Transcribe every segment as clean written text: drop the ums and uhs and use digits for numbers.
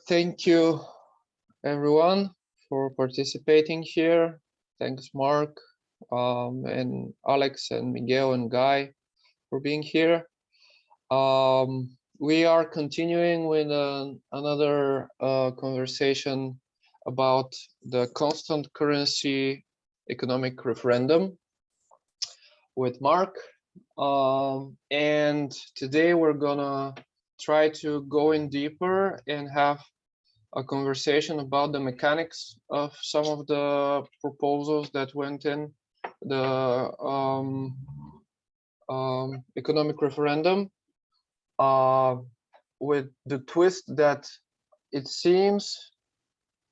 Thank you, everyone, for participating here. Thanks, Mark, and Alex, and Miguel, and Guy for being here. We are continuing with another conversation about the constant currency economic referendum with Mark. And today we're gonna try to go in deeper and have a conversation about the mechanics of some of the proposals that went in the economic referendum, with the twist that it seems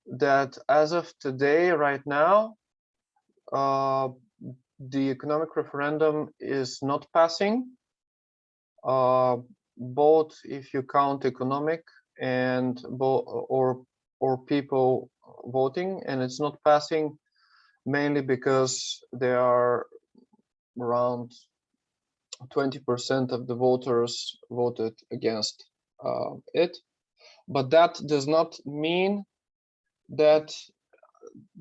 that as of today, right now, the economic referendum is not passing, both if you count economic and or people voting, and it's not passing mainly because there are around 20% of the voters voted against it. But that does not mean that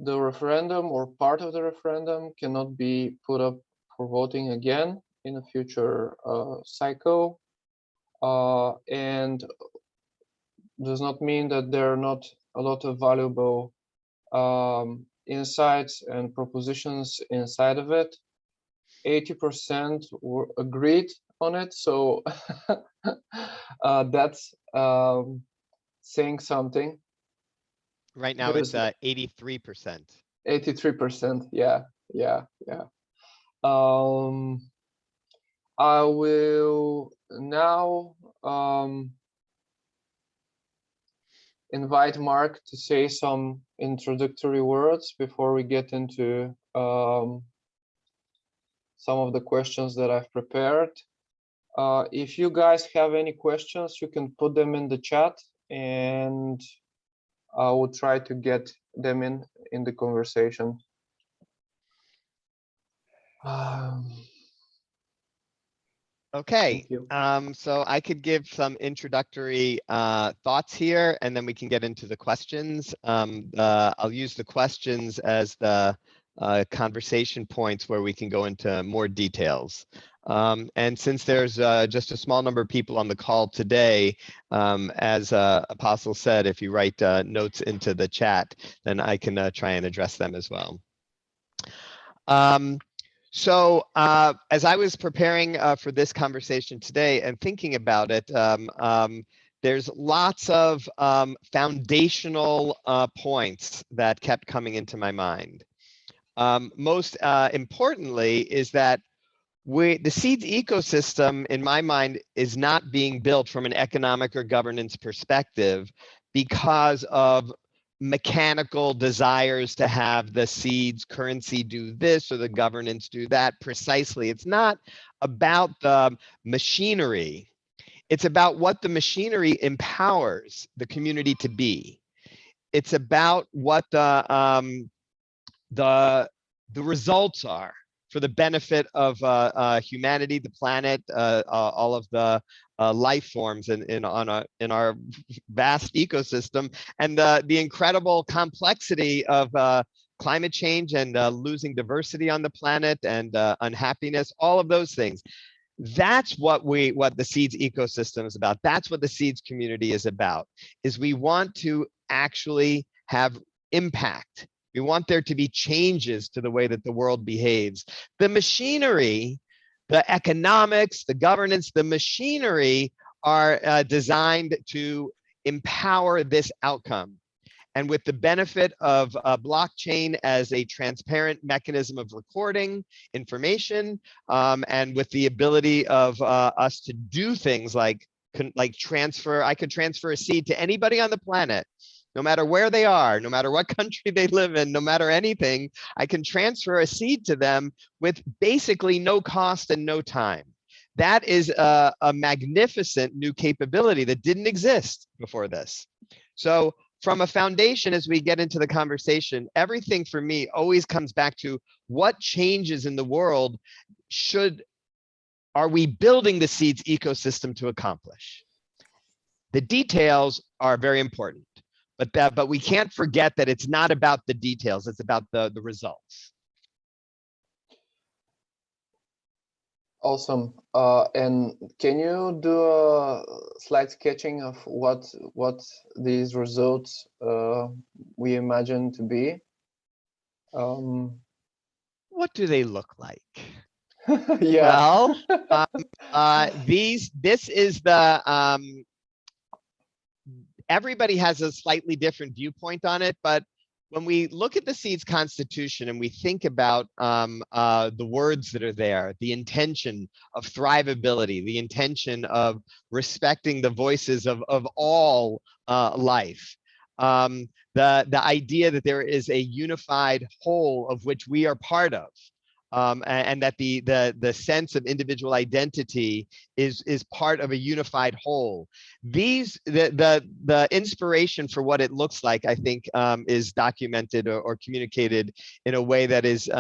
the referendum or part of the referendum cannot be put up for voting again in a future cycle, and does not mean that there are not a lot of valuable insights and propositions inside of it. 80% were agreed on it, so that's saying something. Right now it's 83%. 83%, yeah. I will now invite Mark to say some introductory words before we get into some of the questions that I've prepared. If you guys have any questions, you can put them in the chat, and I will try to get them in the conversation. Okay, so I could give some introductory thoughts here, and then we can get into the questions. I'll use the questions as the conversation points where we can go into more details. And since there's just a small number of people on the call today, as Apostle said, if you write notes into the chat, then I can try and address them as well. So as I was preparing for this conversation today and thinking about it, there's lots of foundational points that kept coming into my mind. Most importantly is that the seeds ecosystem, in my mind, is not being built from an economic or governance perspective because of mechanical desires to have the seeds currency do this or the governance do that precisely. It's not about the machinery. It's about what the machinery empowers the community to be. It's about what the results are for the benefit of humanity, the planet, all of the life forms in our vast ecosystem, and the incredible complexity of climate change and losing diversity on the planet and unhappiness, all of those things. That's what the seeds ecosystem is about. That's what the seeds community is about, is we want to actually have impact. We want there to be changes to the way that the world behaves. The machinery, the economics, the governance, the machinery are designed to empower this outcome. And with the benefit of blockchain as a transparent mechanism of recording information, and with the ability of us to do things like transfer, I could transfer a seed to anybody on the planet, no matter where they are, no matter what country they live in, no matter anything, I can transfer a seed to them with basically no cost and no time. That is a magnificent new capability that didn't exist before this. So from a foundation, as we get into the conversation, everything for me always comes back to what changes in the world are we building the seeds ecosystem to accomplish? The details are very important, but we can't forget that it's not about the details, it's about the results. Awesome. And can you do a slide sketching of what these results we imagine to be? What do they look like? Yeah. Well, this is the everybody has a slightly different viewpoint on it, but when we look at the Seeds Constitution and we think about the words that are there, the intention of thrivability, the intention of respecting the voices of all life, the idea that there is a unified whole of which we are part of, and that the sense of individual identity is part of a unified whole. The inspiration for what it looks like, I think, is documented or communicated in a way that is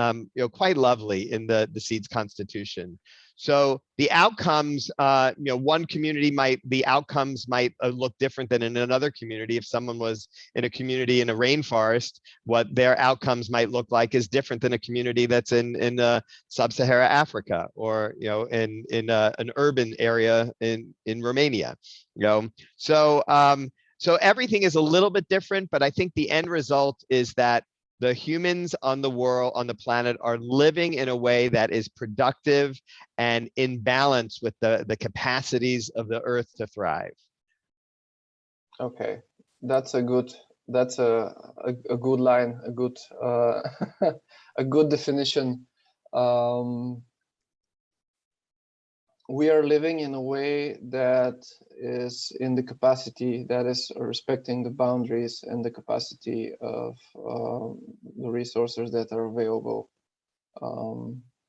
quite lovely in the Seeds Constitution. So the outcomes, one community the outcomes might look different than in another community. If someone was in a community in a rainforest, what their outcomes might look like is different than a community that's in sub-Saharan Africa, or in an urban area in Romania. So everything is a little bit different, but I think the end result is that the humans on the planet are living in a way that is productive and in balance with the capacities of the earth to thrive. Okay, that's a good line, a good a good definition. We are living in a way that is in the capacity, that is respecting the boundaries and the capacity of the resources that are available.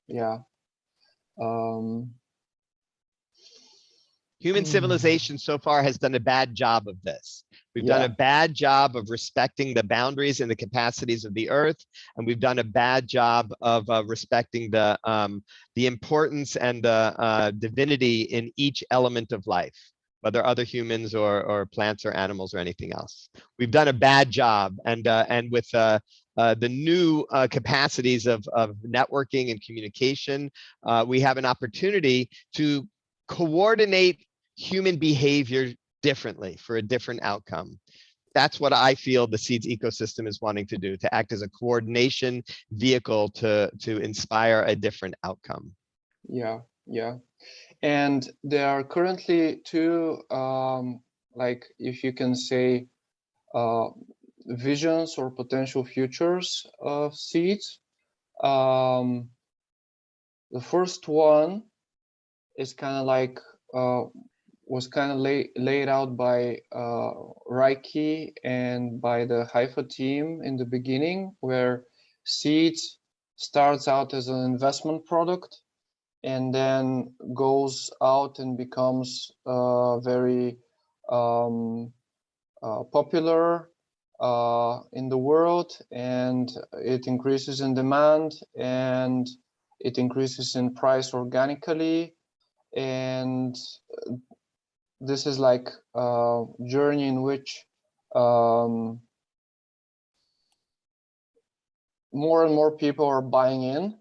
Yeah. Human civilization so far has done a bad job of this. We've done a bad job of respecting the boundaries and the capacities of the earth, and we've done a bad job of respecting the importance and the divinity in each element of life, whether other humans or plants or animals or anything else. We've done a bad job, and with the new capacities of networking and communication, we have an opportunity to coordinate human behavior differently for a different outcome. That's what I feel the Seeds ecosystem is wanting to do, to act as a coordination vehicle to inspire a different outcome. Yeah. And there are currently two, like, if you can say, visions or potential futures of Seeds. The first one is kind of like was kind of laid out by Reiki and by the Haifa team in the beginning, where Seeds starts out as an investment product and then goes out and becomes very popular in the world, and it increases in demand and it increases in price organically. And this is like a journey in which more and more people are buying in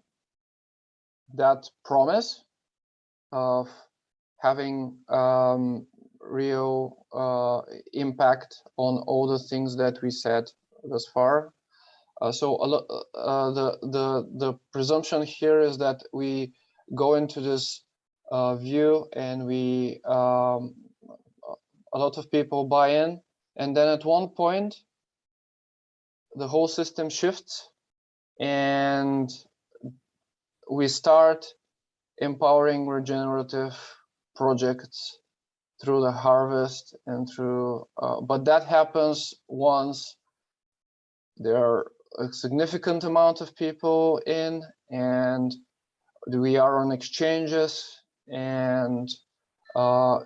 that promise of having real impact on all the things that we said thus far. So the presumption here is that we go into this view and we a lot of people buy in, and then at one point the whole system shifts and we start empowering regenerative projects through the harvest and through but that happens once there are a significant amount of people in, and we are on exchanges, and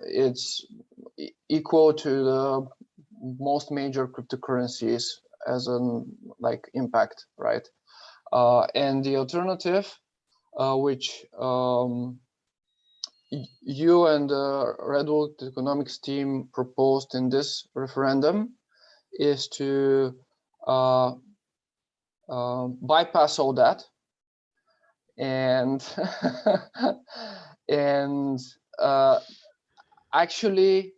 it's equal to the most major cryptocurrencies as an like impact, right? And the alternative, which you and the Redwood economics team proposed in this referendum is to bypass all that and and actually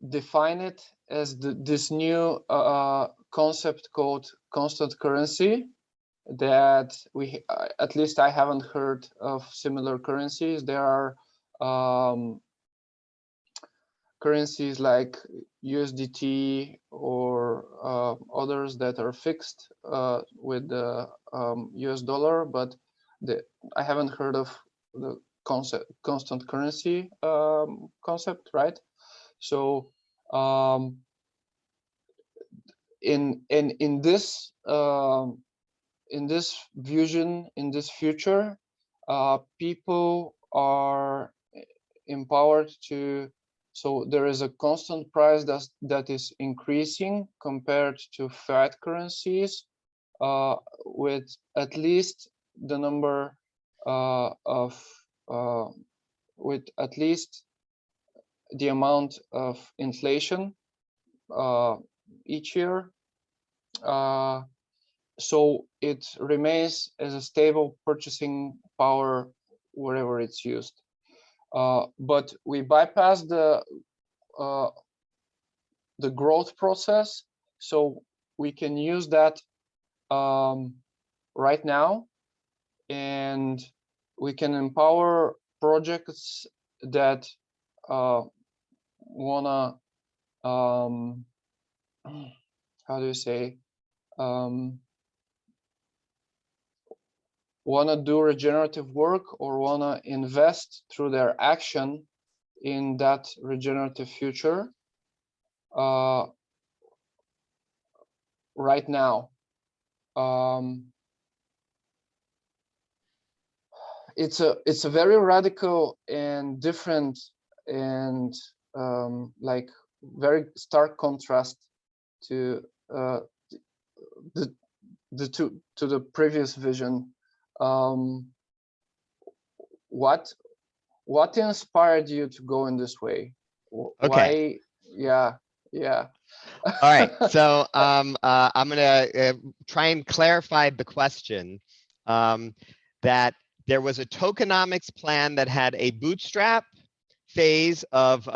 define it as this new concept called constant currency that we, at least I haven't heard of similar currencies. There are currencies like USDT or others that are fixed with the US dollar, but I haven't heard of the constant currency concept, right? So in this vision, in this future, people are empowered to, so there is a constant price that is increasing compared to fiat currencies, with at least the number with at least the amount of inflation each year. So it remains as a stable purchasing power wherever it's used. But we bypass the growth process, so we can use that right now, and we can empower projects that wanna how do you say, wanna do regenerative work or wanna invest through their action in that regenerative future right now. It's a very radical and different and like very stark contrast to the previous vision. What inspired you to go in this way? Okay. Why? Yeah. All right. So I'm gonna try and clarify the question. That there was a tokenomics plan that had a bootstrap phase of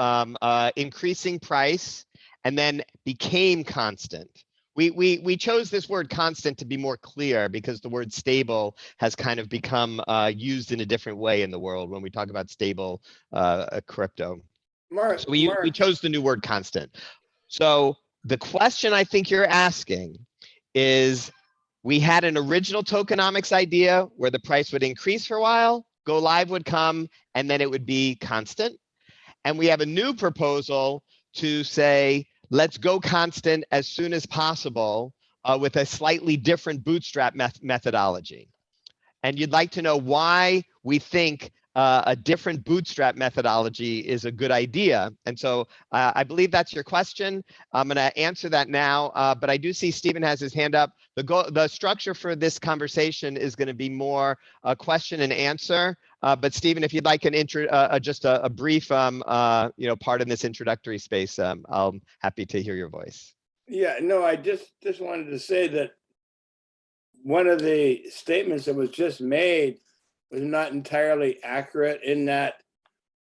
increasing price and then became constant. We chose this word constant to be more clear because the word stable has kind of become used in a different way in the world when we talk about stable crypto. Mark, So we chose the new word constant. So the question I think you're asking is, we had an original tokenomics idea where the price would increase for a while, go live would come, and then it would be constant. And we have a new proposal to say, let's go constant as soon as possible with a slightly different bootstrap methodology. And you'd like to know why we think a different bootstrap methodology is a good idea. And so I believe that's your question. I'm going to answer that now, but I do see Stephen has his hand up. The structure for this conversation is going to be more question and answer. But Stephen, if you'd like an just a brief part in this introductory space, I'm happy to hear your voice. Yeah, no, I just wanted to say that one of the statements that was just made was not entirely accurate, in that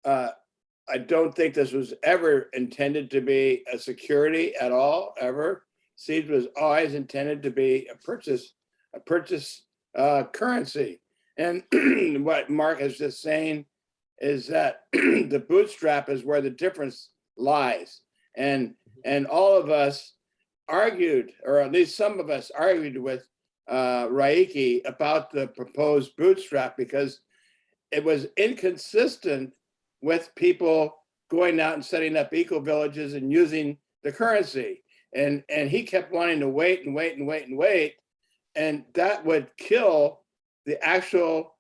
I don't think this was ever intended to be a security at all, ever. Seed was always intended to be a purchase currency. And what Mark is just saying is that the bootstrap is where the difference lies. And all of us argued, or at least some of us argued with Raiki about the proposed bootstrap because it was inconsistent with people going out and setting up eco villages and using the currency. And he kept wanting to wait, and that would kill the actual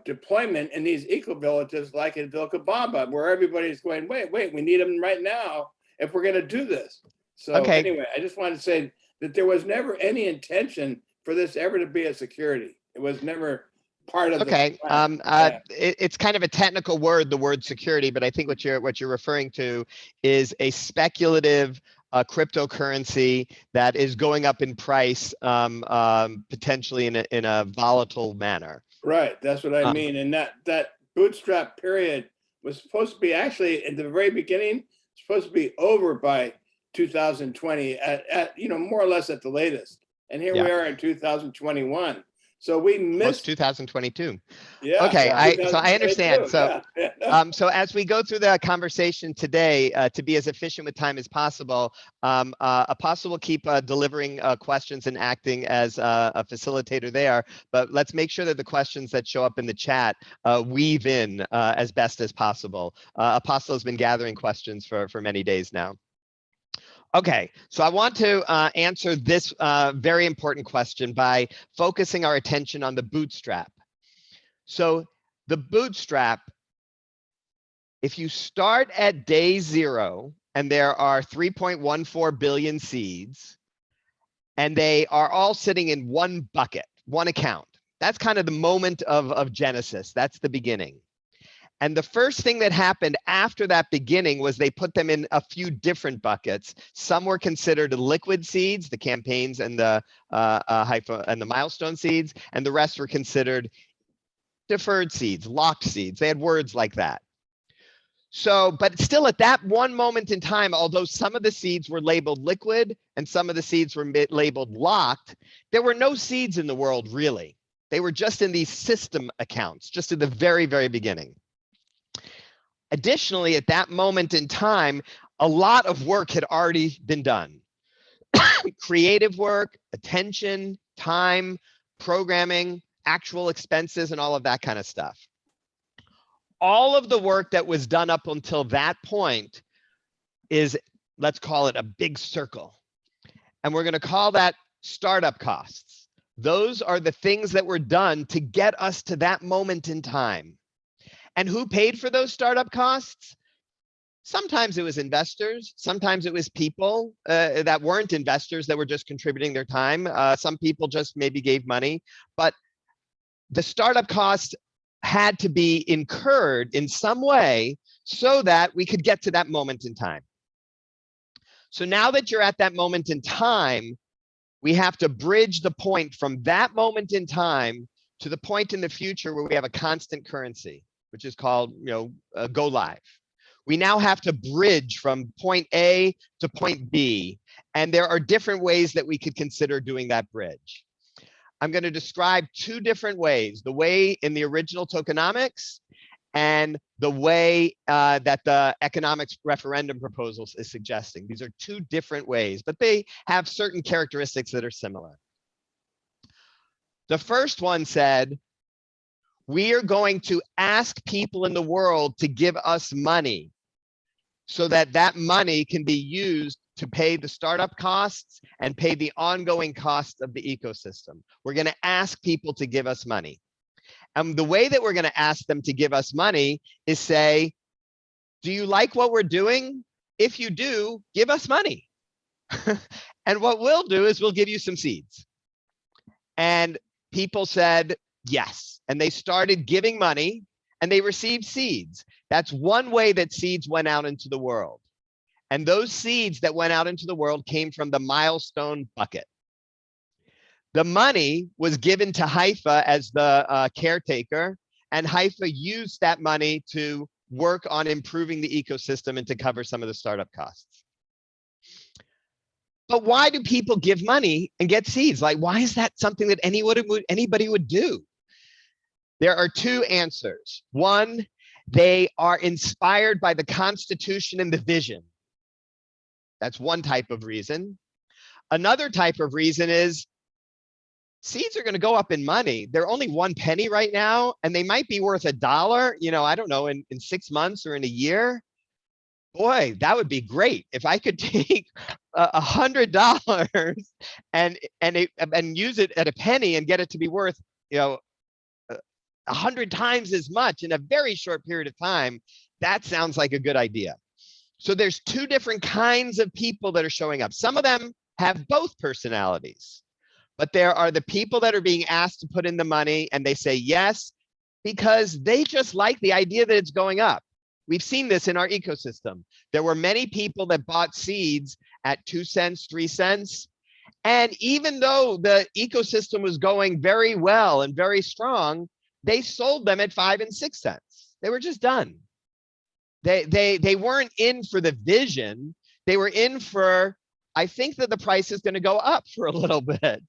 deployment in these eco villages like in Vilcabamba, where everybody's going, wait, we need them right now if we're going to do this. So Anyway, I just wanted to say that there was never any intention for this ever to be a security. It was never part of Okay. the plan. Yeah. It's kind of a technical word, the word security, but I think what you're referring to is a speculative cryptocurrency that is going up in price, potentially in a volatile manner. Right, that's what I mean. And that bootstrap period was supposed to be, actually at the very beginning, supposed to be over by 2020 at more or less at the latest. And here we are in 2021. So we missed 2022. Yeah. Okay, Yeah. so I understand. So Yeah. so as we go through the conversation today, to be as efficient with time as possible, Apostle will keep delivering questions and acting as a facilitator there. But let's make sure that the questions that show up in the chat weave in as best as possible. Apostle has been gathering questions for many days now. Okay, so I want to answer this very important question by focusing our attention on the bootstrap. So the bootstrap, if you start at day 0 and there are 3.14 billion seeds and they are all sitting in one bucket, one account, that's kind of the moment of Genesis. That's the beginning. And the first thing that happened after that beginning was they put them in a few different buckets. Some were considered liquid seeds, the campaigns and the milestone seeds, and the rest were considered deferred seeds, locked seeds. They had words like that. So, but still at that one moment in time, although some of the seeds were labeled liquid and some of the seeds were labeled locked, there were no seeds in the world really. They were just in these system accounts, just at the very, very beginning. Additionally, at that moment in time, a lot of work had already been done. Creative work, attention, time, programming, actual expenses, and all of that kind of stuff. All of the work that was done up until that point is, let's call it a big circle. And we're going to call that startup costs. Those are the things that were done to get us to that moment in time. And who paid for those startup costs? Sometimes it was investors. Sometimes it was people that weren't investors that were just contributing their time. Some people just maybe gave money. But the startup costs had to be incurred in some way so that we could get to that moment in time. So now that you're at that moment in time, we have to bridge the point from that moment in time to the point in the future where we have a constant currency, which is called, go live. We now have to bridge from point A to point B, and there are different ways that we could consider doing that bridge. I'm going to describe 2 different ways, the way in the original tokenomics and the way that the economics referendum proposals is suggesting. These are 2 different ways, but they have certain characteristics that are similar. The first one said, we are going to ask people in the world to give us money so that that money can be used to pay the startup costs and pay the ongoing costs of the ecosystem. We're going to ask people to give us money. And the way that we're going to ask them to give us money is say, do you like what we're doing? If you do, give us money. And what we'll do is we'll give you some seeds. And people said yes. And they started giving money and they received seeds. That's one way that seeds went out into the world. And those seeds that went out into the world came from the milestone bucket. The money was given to Haifa as the caretaker, and Haifa used that money to work on improving the ecosystem and to cover some of the startup costs. But why do people give money and get seeds? Like, why is that something that anybody would do? There are 2 answers. One, they are inspired by the Constitution and the vision. That's one type of reason. Another type of reason is seeds are going to go up in money. They're only 1 penny right now, and they might be worth $1, I don't know, in 6 months or in a year. Boy, that would be great if I could take $100 and use it at a penny and get it to be worth 100 times as much in a very short period of time. That sounds like a good idea. So there's 2 different kinds of people that are showing up. Some of them have both personalities, But there are the people that are being asked to put in the money and they say yes, because they just like the idea that it's going up. We've seen this in our ecosystem. There were many people that bought seeds at 2 cents, 3 cents. And even though the ecosystem was going very well and very strong, they sold them at 5 and 6 cents. They were just done. They weren't in for the vision. They were in for, I think that the price is going to go up for a little bit.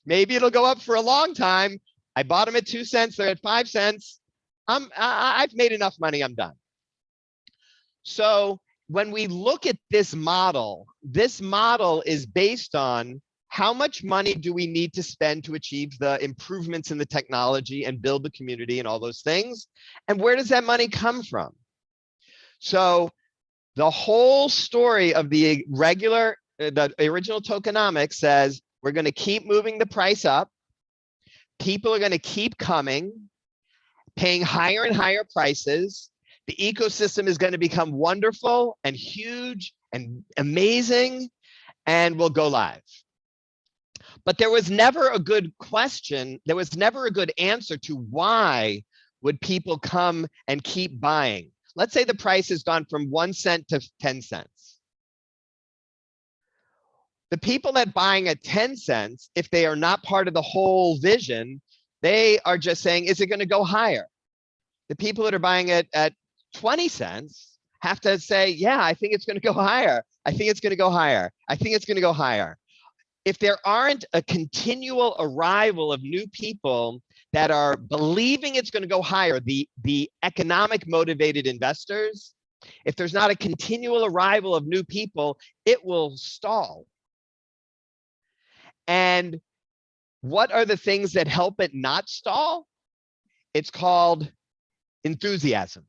Maybe it'll go up for a long time. I bought them at 2 cents. They're at 5 cents. I've made enough money. I'm done. So when we look at this model is based on how much money do we need to spend to achieve the improvements in the technology and build the community and all those things? And where does that money come from? So the whole story of the original tokenomics says we're going to keep moving the price up. People are going to keep coming, paying higher and higher prices. The ecosystem is going to become wonderful and huge and amazing, and we'll go live. But there was never a good question. There was never a good answer to why would people come and keep buying. Let's say the price has gone from 1 cent to 10 cents. The people that buying at 10 cents, if they are not part of the whole vision, they are just saying, is it going to go higher? The people that are buying it at 20 cents have to say, yeah, I think it's going to go higher. I think it's going to go higher. I think it's going to go higher. If there aren't a continual arrival of new people that are believing it's going to go higher, the economic motivated investors, if there's not a continual arrival of new people, it will stall. And what are the things that help it not stall? It's called enthusiasm.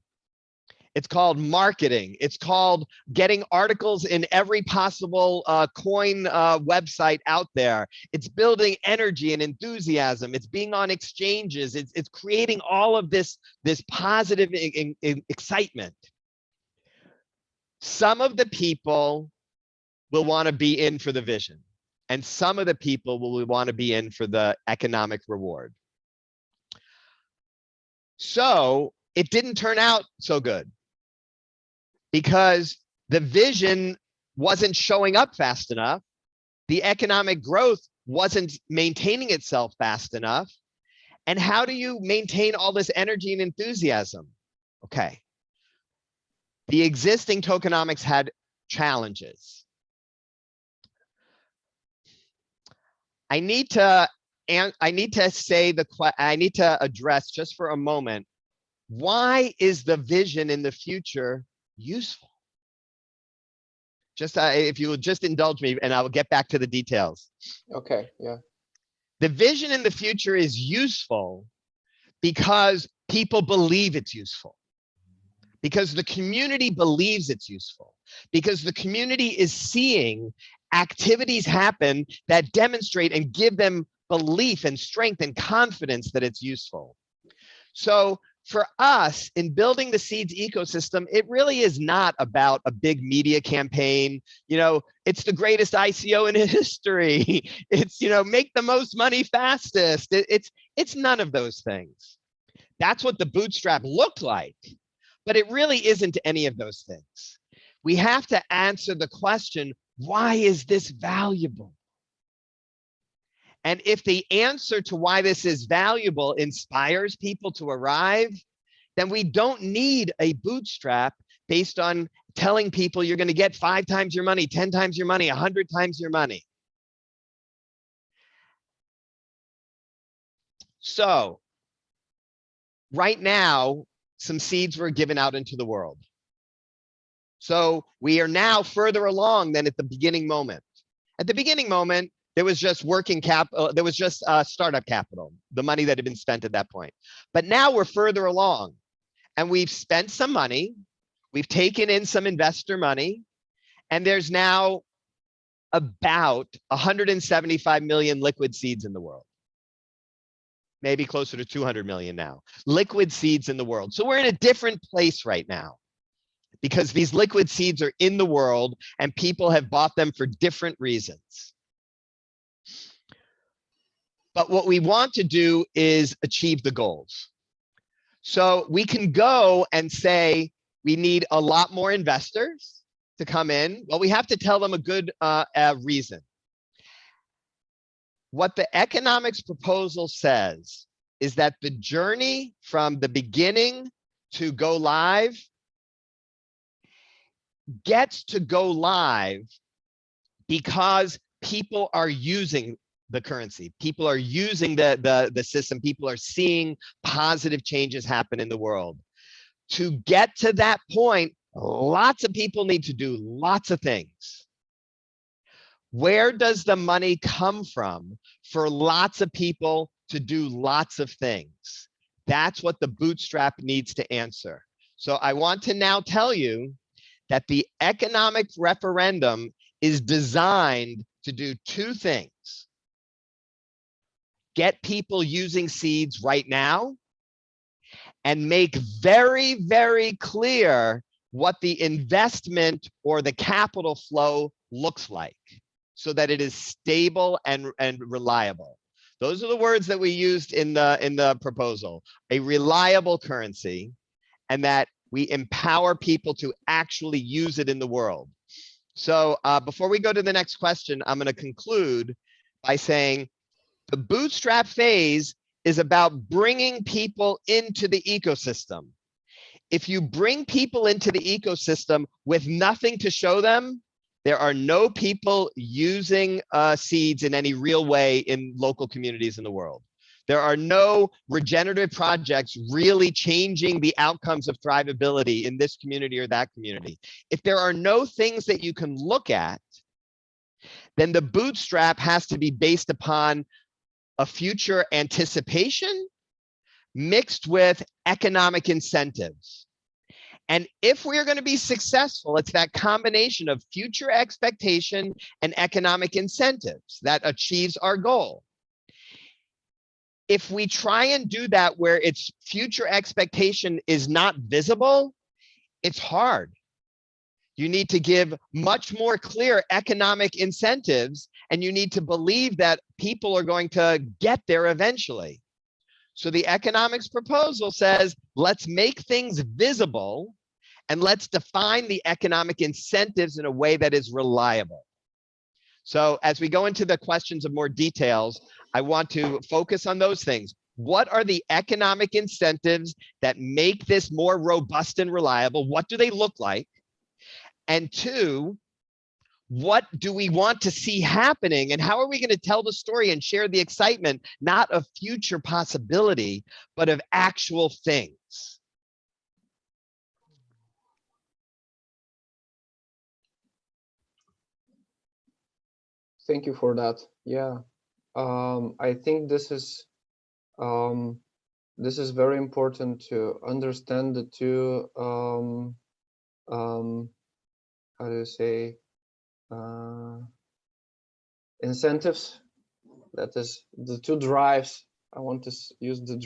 It's called marketing. It's called getting articles in every possible coin website out there. It's building energy and enthusiasm. It's being on exchanges. It's creating all of this positive excitement. Some of the people will want to be in for the vision, and some of the people will want to be in for the economic reward. So it didn't turn out so good, because the vision wasn't showing up fast enough. The economic growth wasn't maintaining itself fast enough. And how do you maintain all this energy and enthusiasm? Okay. The existing tokenomics had challenges. I need to address just for a moment, why is the vision in the future useful? Just if you will just indulge me, and I will get back to the details. Okay, yeah. The vision in the future is useful because people believe it's useful, because the community believes it's useful, because the community is seeing activities happen that demonstrate and give them belief and strength and confidence that it's useful. So for us, in building the seeds ecosystem, it really is not about a big media campaign. It's the greatest ICO in history. It's, make the most money fastest. It's none of those things. That's what the bootstrap looked like, but it really isn't any of those things. We have to answer the question, why is this valuable? And if the answer to why this is valuable inspires people to arrive, then we don't need a bootstrap based on telling people you're going to get 5 times your money, 10 times your money, 100 times your money. So right now, some seeds were given out into the world. So we are now further along than at the beginning moment. At the beginning moment, there was just working capital, there was just startup capital, the money that had been spent at that point. But now we're further along, and we've spent some money, we've taken in some investor money, and there's now about 175 million liquid seeds in the world. Maybe closer to 200 million now, liquid seeds in the world. So we're in a different place right now, because these liquid seeds are in the world and people have bought them for different reasons. But what we want to do is achieve the goals. So we can go and say, we need a lot more investors to come in. Well, we have to tell them a good reason. What the economics proposal says is that the journey from the beginning to go live gets to go live because people are using the currency. People are using the system. People are seeing positive changes happen in the world. To get to that point, lots of people need to do lots of things. Where does the money come from for lots of people to do lots of things? That's what the bootstrap needs to answer. So I want to now tell you that the economic referendum is designed to do two things. Get people using seeds right now and make very, very clear what the investment or the capital flow looks like so that it is stable and reliable. Those are the words that we used in the proposal, a reliable currency, and that we empower people to actually use it in the world. So before we go to the next question, I'm going to conclude by saying the bootstrap phase is about bringing people into the ecosystem. If you bring people into the ecosystem with nothing to show them, there are no people using seeds in any real way in local communities in the world. There are no regenerative projects really changing the outcomes of thrivability in this community or that community. If there are no things that you can look at, then the bootstrap has to be based upon a future anticipation mixed with economic incentives. And if we are going to be successful, it's that combination of future expectation and economic incentives that achieves our goal. If we try and do that where its future expectation is not visible, it's hard. You need to give much more clear economic incentives, and you need to believe that people are going to get there eventually. So the economics proposal says, let's make things visible and let's define the economic incentives in a way that is reliable. So as we go into the questions of more details, I want to focus on those things. What are the economic incentives that make this more robust and reliable? What do they look like? And two, what do we want to see happening? And how are we going to tell the story and share the excitement, not of future possibility, but of actual things? Thank you for that. Yeah, I think this is very important to understand the two how do you say incentives. That is the two drives. I want to use the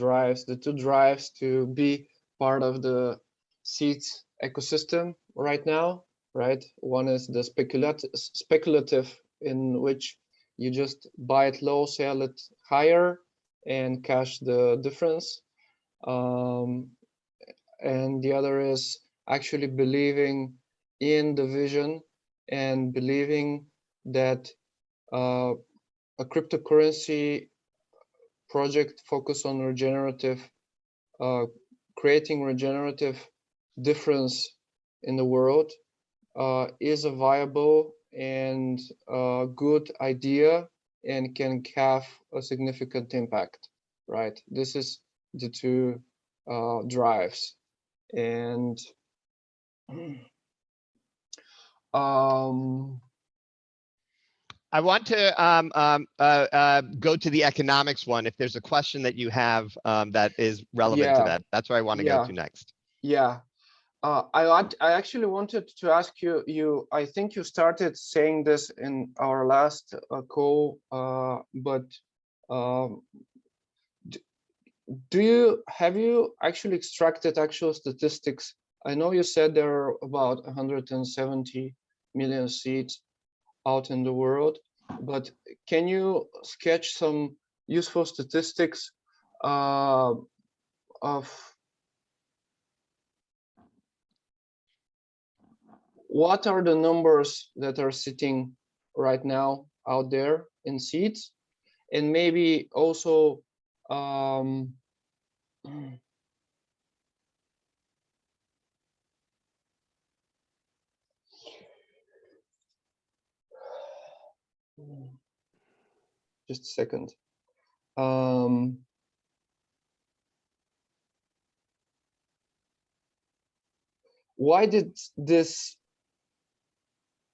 two drives to be part of the seeds ecosystem right now. Right, one is the speculative, in which you just buy it low, sell it higher, and cash the difference. And the other is actually believing in the vision and believing that a cryptocurrency project focused on regenerative, creating regenerative difference in the world is a viable and good idea and can have a significant impact, right? This is the two drives. And I want to go to the economics one. If there's a question that you have that is relevant to that, that's where I want to go to next. Yeah. I actually wanted to ask you, I think you started saying this in our last call, but have you actually extracted actual statistics? I know you said there are about 170 million seeds out in the world, but can you sketch some useful statistics of what are the numbers that are sitting right now out there in seeds, and maybe also just a second. Why did this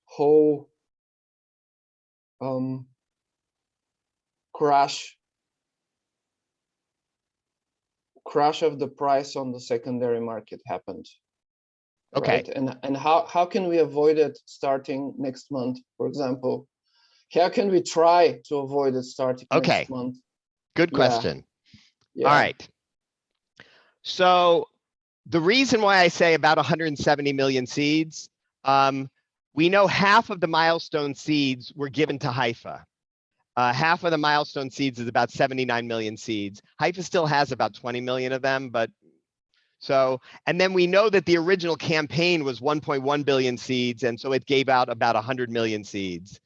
whole crash of the price on the secondary market happened? Okay. Right? And how can we avoid it starting next month, for example? How can we try to avoid it starting next month? Good question. Yeah. All right. So the reason why I say about 170 million seeds, we know half of the milestone seeds were given to Haifa. Half of the milestone seeds is about 79 million seeds. Haifa still has about 20 million of them, but so, and then we know that the original campaign was 1.1 billion seeds, and so it gave out about 100 million seeds.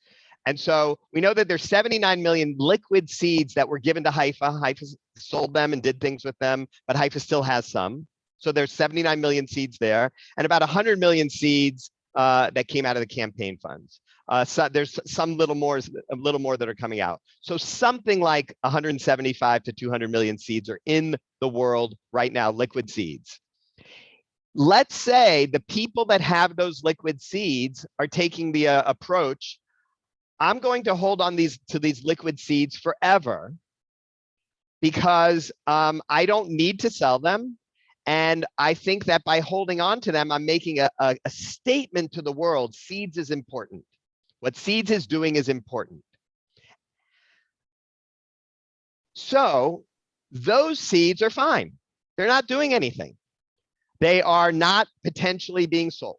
And so we know that there's 79 million liquid seeds that were given to Haifa. Haifa sold them and did things with them, but Haifa still has some. So there's 79 million seeds there, and about 100 million seeds that came out of the campaign funds. So there's some a little more that are coming out. So something like 175 to 200 million seeds are in the world right now, liquid seeds. Let's say the people that have those liquid seeds are taking the approach, I'm going to hold on to these liquid seeds forever because I don't need to sell them. And I think that by holding on to them, I'm making a statement to the world. Seeds is important. What seeds is doing is important. So those seeds are fine. They're not doing anything. They are not potentially being sold.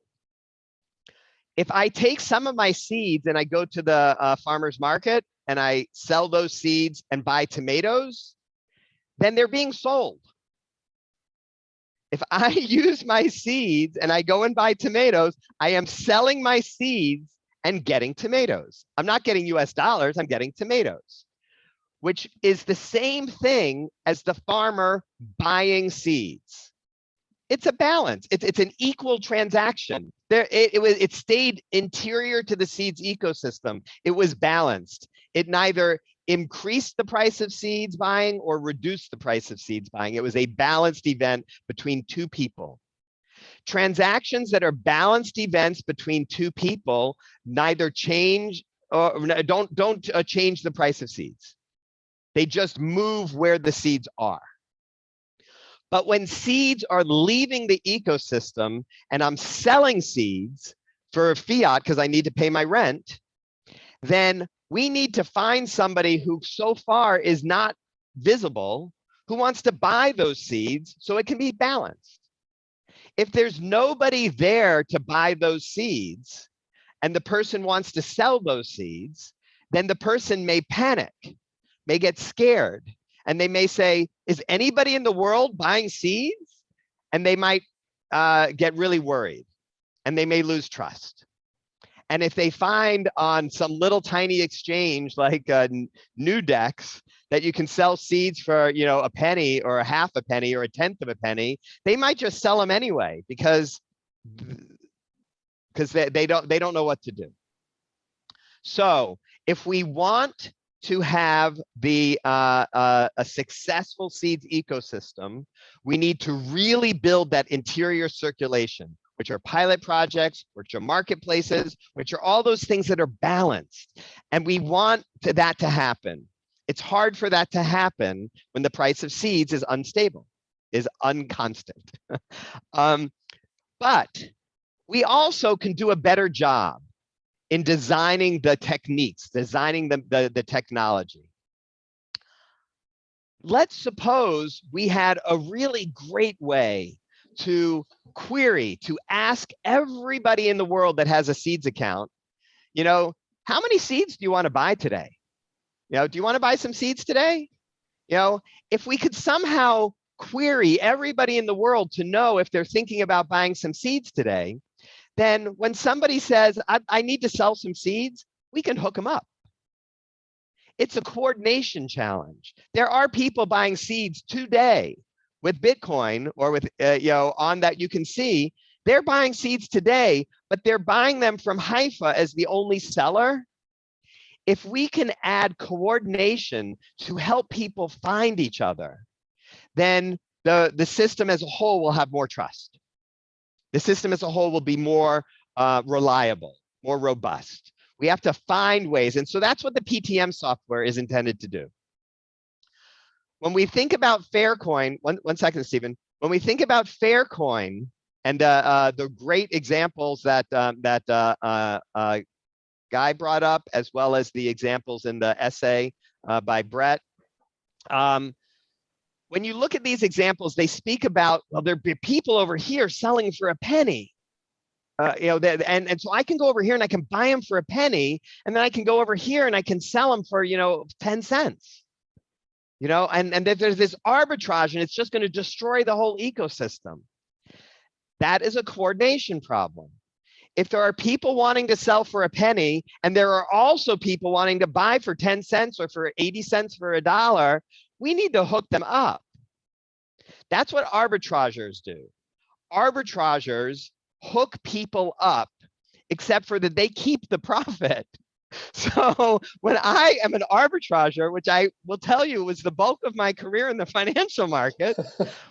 If I take some of my seeds and I go to the farmer's market and I sell those seeds and buy tomatoes, then they're being sold. If I use my seeds and I go and buy tomatoes, I am selling my seeds and getting tomatoes. I'm not getting US dollars, I'm getting tomatoes, which is the same thing as the farmer buying seeds. It's a balance. It's an equal transaction. It stayed interior to the seeds ecosystem. It was balanced. It neither increased the price of seeds buying or reduced the price of seeds buying. It was a balanced event between two people. Transactions that are balanced events between two people neither change or don't change the price of seeds. They just move where the seeds are. But when seeds are leaving the ecosystem and I'm selling seeds for fiat because I need to pay my rent, then we need to find somebody who so far is not visible, who wants to buy those seeds so it can be balanced. If there's nobody there to buy those seeds and the person wants to sell those seeds, then the person may panic, may get scared, and they may say, is anybody in the world buying seeds? And they might get really worried and they may lose trust. And if they find on some little tiny exchange like Nudex that you can sell seeds for, you know, a penny or a half a penny or a tenth of a penny, they might just sell them anyway because they don't know what to do. So if we want to have a successful seeds ecosystem, we need to really build that interior circulation, which are pilot projects, which are marketplaces, which are all those things that are balanced. And we want that to happen. It's hard for that to happen when the price of seeds is unstable, is unconstant. But we also can do a better job in designing the techniques, designing the technology. Let's suppose we had a really great way to query, to ask everybody in the world that has a seeds account, you know, how many seeds do you want to buy today? You know, do you want to buy some seeds today? You know, if we could somehow query everybody in the world to know if they're thinking about buying some seeds today, then when somebody says, I need to sell some seeds, we can hook them up. It's a coordination challenge. There are people buying seeds today with Bitcoin or with, on that you can see, they're buying seeds today, but they're buying them from Haifa as the only seller. If we can add coordination to help people find each other, then the system as a whole will have more trust. The system as a whole will be more reliable, more robust. We have to find ways. And so that's what the PTM software is intended to do. When we think about Faircoin, one second, Stephen. When we think about Faircoin and the great examples that Guy brought up, as well as the examples in the essay by Brett, when you look at these examples, they speak about, well, there be people over here selling for a penny. And so I can go over here and I can buy them for a penny, and then I can go over here and I can sell them for 10 cents. And there's this arbitrage, and it's just going to destroy the whole ecosystem. That is a coordination problem. If there are people wanting to sell for a penny, and there are also people wanting to buy for 10 cents or for 80 cents for $1, we need to hook them up. That's what arbitrageurs do. Arbitrageurs hook people up, except for that they keep the profit. So when I am an arbitrager, which I will tell you was the bulk of my career in the financial market,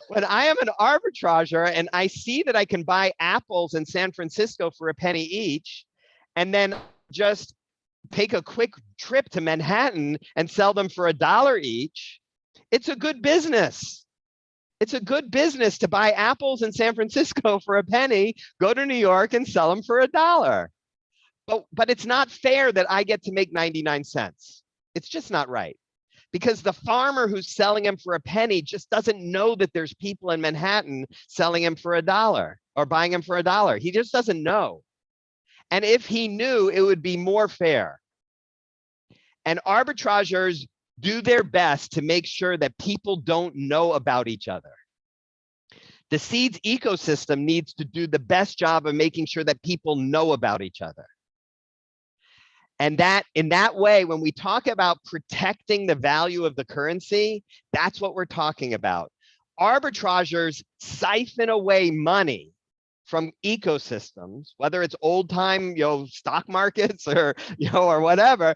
when I am an arbitrager and I see that I can buy apples in San Francisco for a penny each, and then just take a quick trip to Manhattan and sell them for $1 each, it's a good business. It's a good business to buy apples in San Francisco for a penny, go to New York and sell them for $1. But it's not fair that I get to make 99 cents. It's just not right. Because the farmer who's selling them for a penny just doesn't know that there's people in Manhattan selling them for $1 or buying them for $1. He just doesn't know. And if he knew, it would be more fair. And arbitrageurs do their best to make sure that people don't know about each other. The seeds ecosystem needs to do the best job of making sure that people know about each other. And that in that way, when we talk about protecting the value of the currency, that's what we're talking about. Arbitrageurs siphon away money from ecosystems, whether it's old time, stock markets or, or whatever.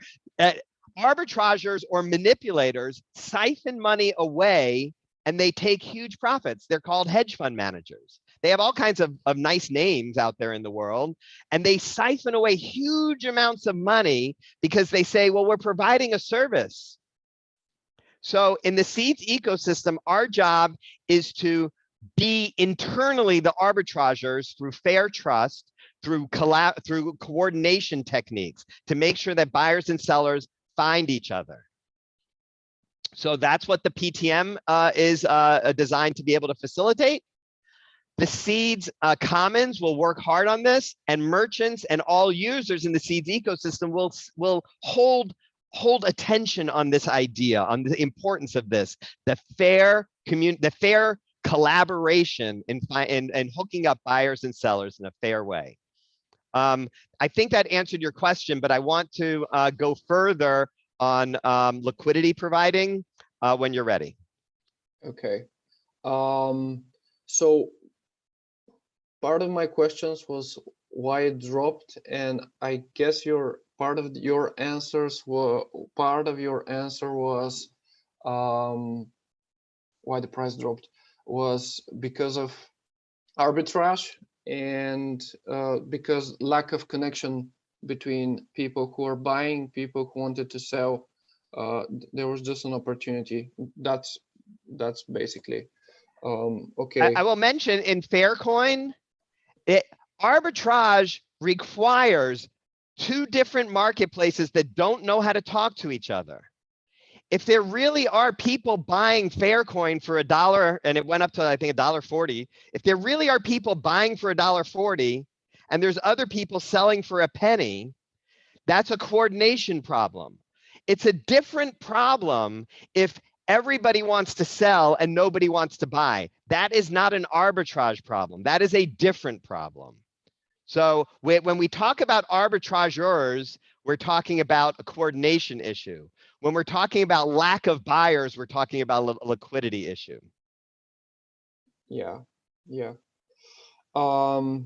Arbitrageurs or manipulators siphon money away and they take huge profits. They're called hedge fund managers. They have all kinds of nice names out there in the world, and they siphon away huge amounts of money because they say, well, we're providing a service. So in the seeds ecosystem, our job is to be internally the arbitrageurs through fair trust, through coordination techniques to make sure that buyers and sellers find each other. So that's what the PTM is designed to be able to facilitate. The seeds commons will work hard on this, and merchants and all users in the seeds ecosystem will hold attention on this idea, on the importance of this, the fair collaboration in hooking up buyers and sellers in a fair way. I think that answered your question, but I want to go further on liquidity providing when you're ready. Okay. So part of my questions was why it dropped, and I guess part of your answer was why the price dropped was because of arbitrage and because lack of connection between people who are buying, people who wanted to sell. There was just an opportunity. That's basically okay. I will mention in Faircoin, arbitrage requires two different marketplaces that don't know how to talk to each other. If there really are people buying Faircoin for $1, and it went up to, I think, $1.40, if there really are people buying for $1.40 and there's other people selling for a penny, that's a coordination problem. It's a different problem if Everybody wants to sell and nobody wants to buy. That is not an arbitrage problem. That is a different problem. So when we talk about arbitrageurs, we're talking about a coordination issue. When we're talking about lack of buyers, we're talking about a liquidity issue. Yeah, yeah. You're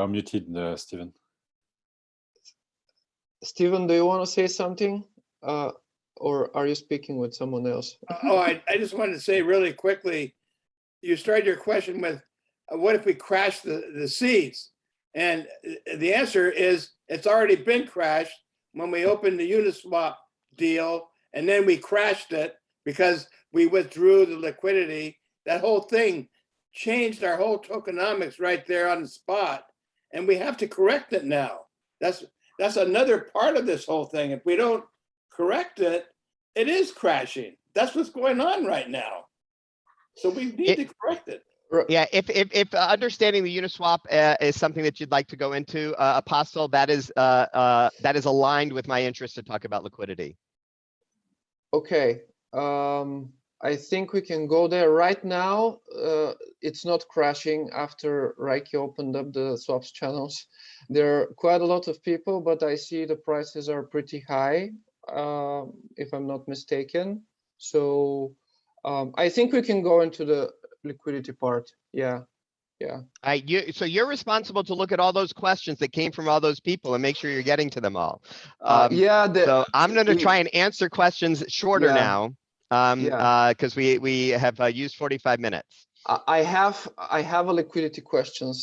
muted, Stephen. Stephen, do you want to say something? Or are you speaking with someone else? I just wanted to say really quickly, you started your question with, what if we crash the seeds? And the answer is, it's already been crashed when we opened the Uniswap deal, and then we crashed it because we withdrew the liquidity. That whole thing changed our whole tokenomics right there on the spot, and we have to correct it now. That's another part of this whole thing. If we don't correct it, it is crashing. That's what's going on right now. So we need to correct it. Yeah, if understanding the Uniswap is something that you'd like to go into, Apostle, that is aligned with my interest to talk about liquidity. Okay, I think we can go there right now. It's not crashing after Reiki opened up the swaps channels. There are quite a lot of people, but I see the prices are pretty high, if I'm not mistaken. So I think we can go into the liquidity part. Yeah. So you're responsible to look at all those questions that came from all those people and make sure you're getting to them all. So I'm going to try and answer questions shorter now, because we have used 45 minutes. I have a liquidity question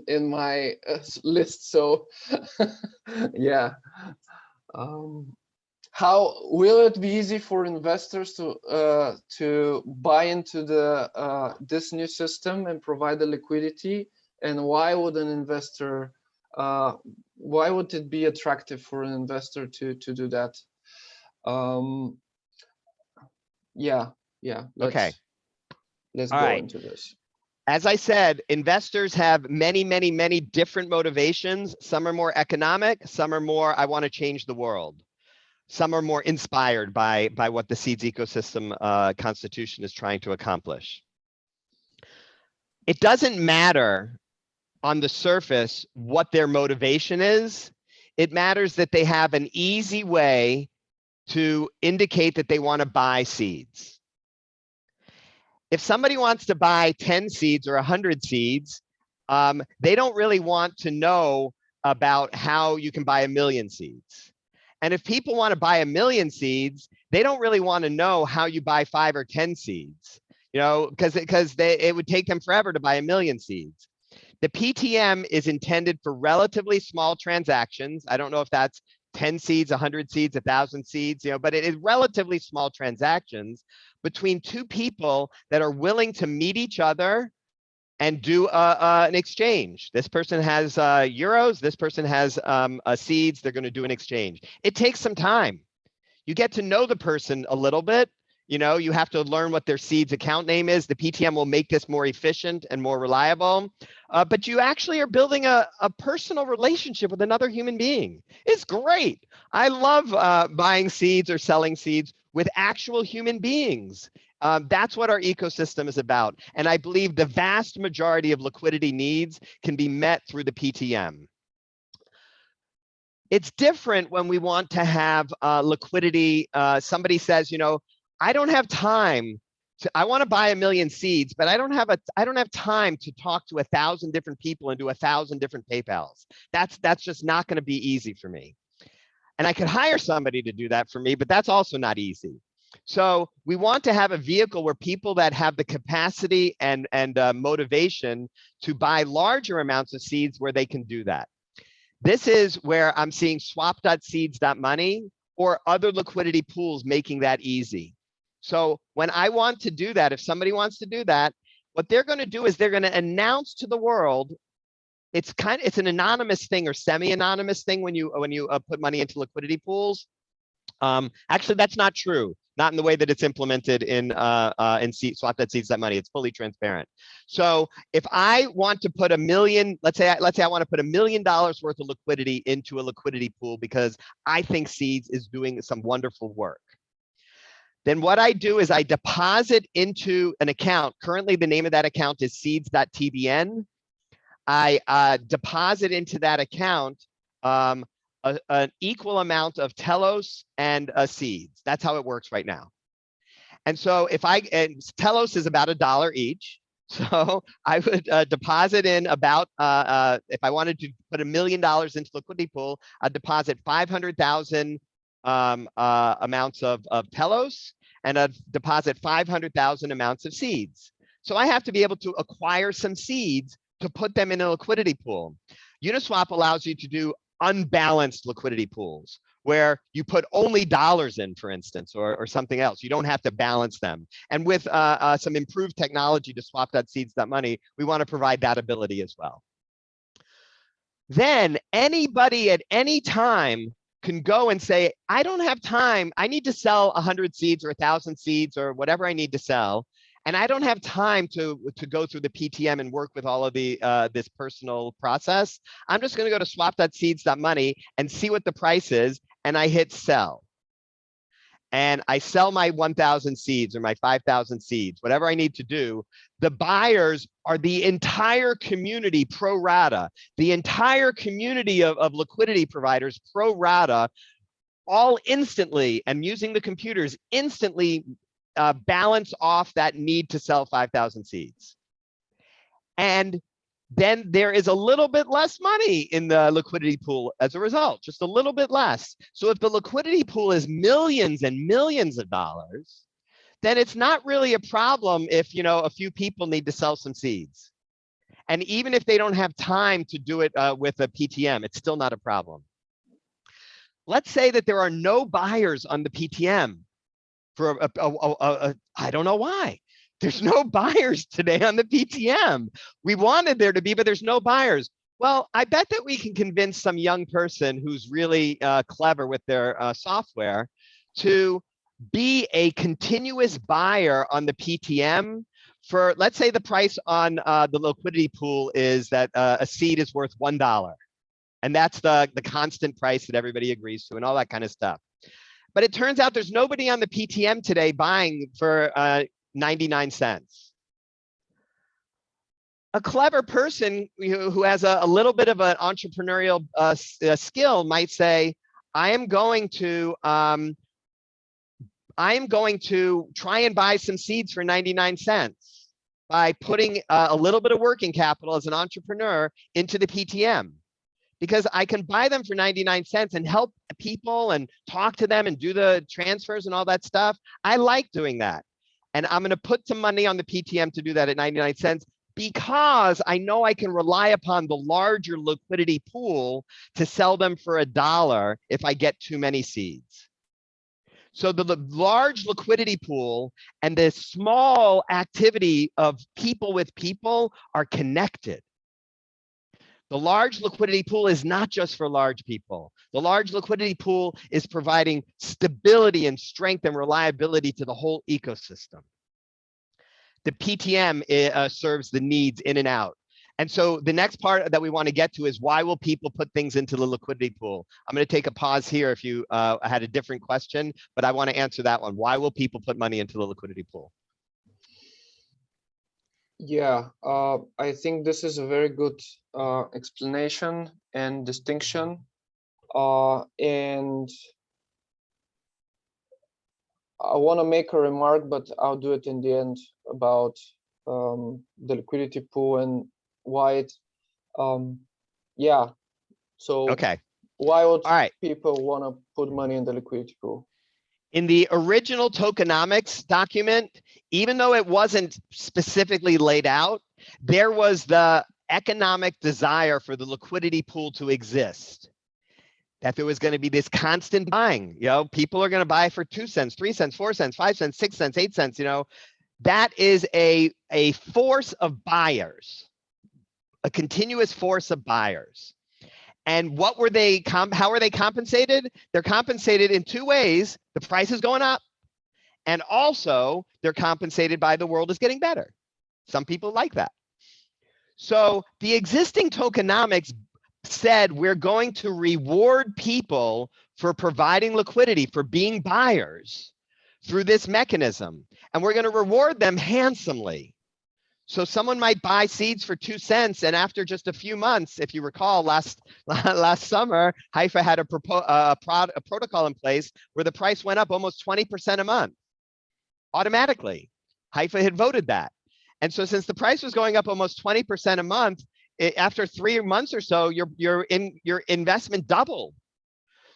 in my list. So yeah. How will it be easy for investors to buy into this new system and provide the liquidity? And why would an investor, why would it be attractive for an investor to do that? Yeah. Let's go into this. As I said, investors have many different motivations. Some are more economic, some are more, I want to change the world. Some are more inspired by what the seeds ecosystem constitution is trying to accomplish. It doesn't matter on the surface what their motivation is. It matters that they have an easy way to indicate that they want to buy seeds. If somebody wants to buy 10 seeds or 100 seeds, they don't really want to know about how you can buy 1 million seeds. And if people want to buy 1 million seeds, they don't really want to know how you buy 5 or 10 seeds, because it would take them forever to buy 1 million seeds. The PTM is intended for relatively small transactions. I don't know if that's 10 seeds, 100 seeds, 1,000 seeds, but it is relatively small transactions between two people that are willing to meet each other and do an exchange. This person has euros, this person has seeds, they're going to do an exchange. It takes some time. You get to know the person a little bit. You have to learn what their seeds account name is. The PTM will make this more efficient and more reliable, but you actually are building a personal relationship with another human being. It's great. I love buying seeds or selling seeds with actual human beings. That's what our ecosystem is about. And I believe the vast majority of liquidity needs can be met through the PTM. It's different when we want to have liquidity. Somebody says, I don't have time I want to buy 1 million seeds, but I don't have time to talk to 1,000 different people and do 1,000 different PayPals. That's just not going to be easy for me. And I could hire somebody to do that for me, but that's also not easy. So we want to have a vehicle where people that have the capacity and motivation to buy larger amounts of seeds where they can do that. This is where I'm seeing swap.seeds.money or other liquidity pools making that easy. So when I want to do that, if somebody wants to do that, what they're going to do is they're going to announce to the world. It's an anonymous thing or semi-anonymous thing when you put money into liquidity pools. Actually, that's not true. not in the way that it's implemented in swap that seeds that money. It's fully transparent. So if I want to put $1 million, let's say I want to put $1 million worth of liquidity into a liquidity pool because I think Seeds is doing some wonderful work. Then what I do is I deposit into an account. Currently, the name of that account is seeds.tbn. I deposit into that account an equal amount of Telos and Seeds. That's how it works right now. And so and Telos is about $1 each. So I would deposit in about, if I wanted to put $1 million into liquidity pool, I'd deposit 500,000 amounts of Telos, and I'd deposit 500,000 amounts of Seeds. So I have to be able to acquire some Seeds to put them in a liquidity pool. Uniswap allows you to do unbalanced liquidity pools where you put only dollars in, for instance, or something else. You don't have to balance them. And with some improved technology to swap.seeds.money, we want to provide that ability as well. Then anybody at any time can go and say, I don't have time. I need to sell 100 seeds or 1,000 seeds or whatever I need to sell. And I don't have time to go through the PTM and work with all of the this personal process. I'm just going to go to swap.seeds.money and see what the price is, and I hit sell. And I sell my 1,000 seeds or my 5,000 seeds, whatever I need to do. The buyers are the entire community pro rata, the entire community of liquidity providers pro rata, all instantly, and using the computers instantly balance off that need to sell 5,000 seeds. And then there is a little bit less money in the liquidity pool as a result, just a little bit less. So if the liquidity pool is millions and millions of dollars, then it's not really a problem if, you know, a few people need to sell some seeds. And even if they don't have time to do it with a PTM, it's still not a problem. Let's say that there are no buyers on the PTM. For I don't know why. There's no buyers today on the PTM. We wanted there to be, but there's no buyers. Well, I bet that we can convince some young person who's really clever with their software to be a continuous buyer on the PTM for, let's say the price on the liquidity pool is that a seed is worth $1. And that's the constant price that everybody agrees to and all that kind of stuff. But it turns out there's nobody on the PTM today buying for 99 cents. A clever person who has a little bit of an entrepreneurial skill might say, I am going to try and buy some seeds for 99 cents by putting a little bit of working capital as an entrepreneur into the PTM. Because I can buy them for 99 cents and help people and talk to them and do the transfers and all that stuff. I like doing that. And I'm going to put some money on the PTM to do that at 99 cents because I know I can rely upon the larger liquidity pool to sell them for $1 if I get too many seeds. So the large liquidity pool and the small activity of people with people are connected. The large liquidity pool is not just for large people. The large liquidity pool is providing stability and strength and reliability to the whole ecosystem. The PTM serves the needs in and out. And so the next part that we want to get to is why will people put things into the liquidity pool? I'm going to take a pause here if you had a different question, but I want to answer that one. Why will people put money into the liquidity pool? Yeah, I think this is a very good explanation and distinction. And I want to make a remark, but I'll do it in the end about the liquidity pool and why it, yeah. So okay. Why would people want to put money in the liquidity pool? In the original tokenomics document, even though it wasn't specifically laid out, there was the economic desire for the liquidity pool to exist. That there was going to be this constant buying, you know, people are going to buy for 2 cents, 3 cents, 4 cents, 5 cents, 6 cents, 8 cents, you know, that is a force of buyers, a continuous force of buyers. And what were they, how are they compensated? They're compensated in two ways. The price is going up And also, they're compensated by the world is getting better. Some people like that. So the existing tokenomics said we're going to reward people for providing liquidity, for being buyers through this mechanism. And we're going to reward them handsomely. So someone might buy seeds for 2 cents, and after just a few months, if you recall, last summer, Haifa had a protocol in place where the price went up almost 20% a month, automatically. Haifa had voted that. And so since the price was going up almost 20% a month, after 3 months or so, your investment doubled.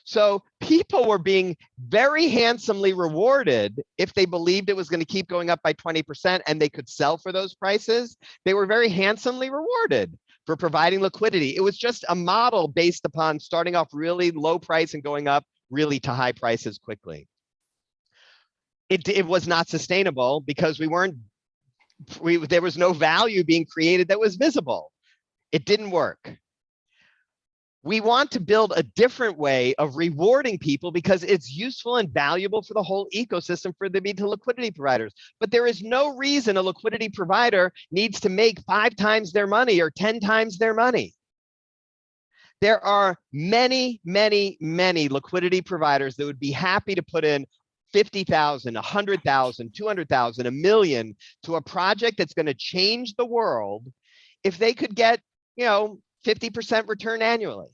So people were being very handsomely rewarded if they believed it was going to keep going up by 20% and they could sell for those prices. They were very handsomely rewarded for providing liquidity. It was just a model based upon starting off really low price and going up really to high prices quickly. It was not sustainable because there was no value being created that was visible. It didn't work. We want to build a different way of rewarding people because it's useful and valuable for the whole ecosystem for them to be liquidity providers. But there is no reason a liquidity provider needs to make 5 times their money or 10 times their money. There are many, many, many liquidity providers that would be happy to put in 50,000, 100,000, 200,000, $1 million to a project that's going to change the world if they could get, 50% return annually.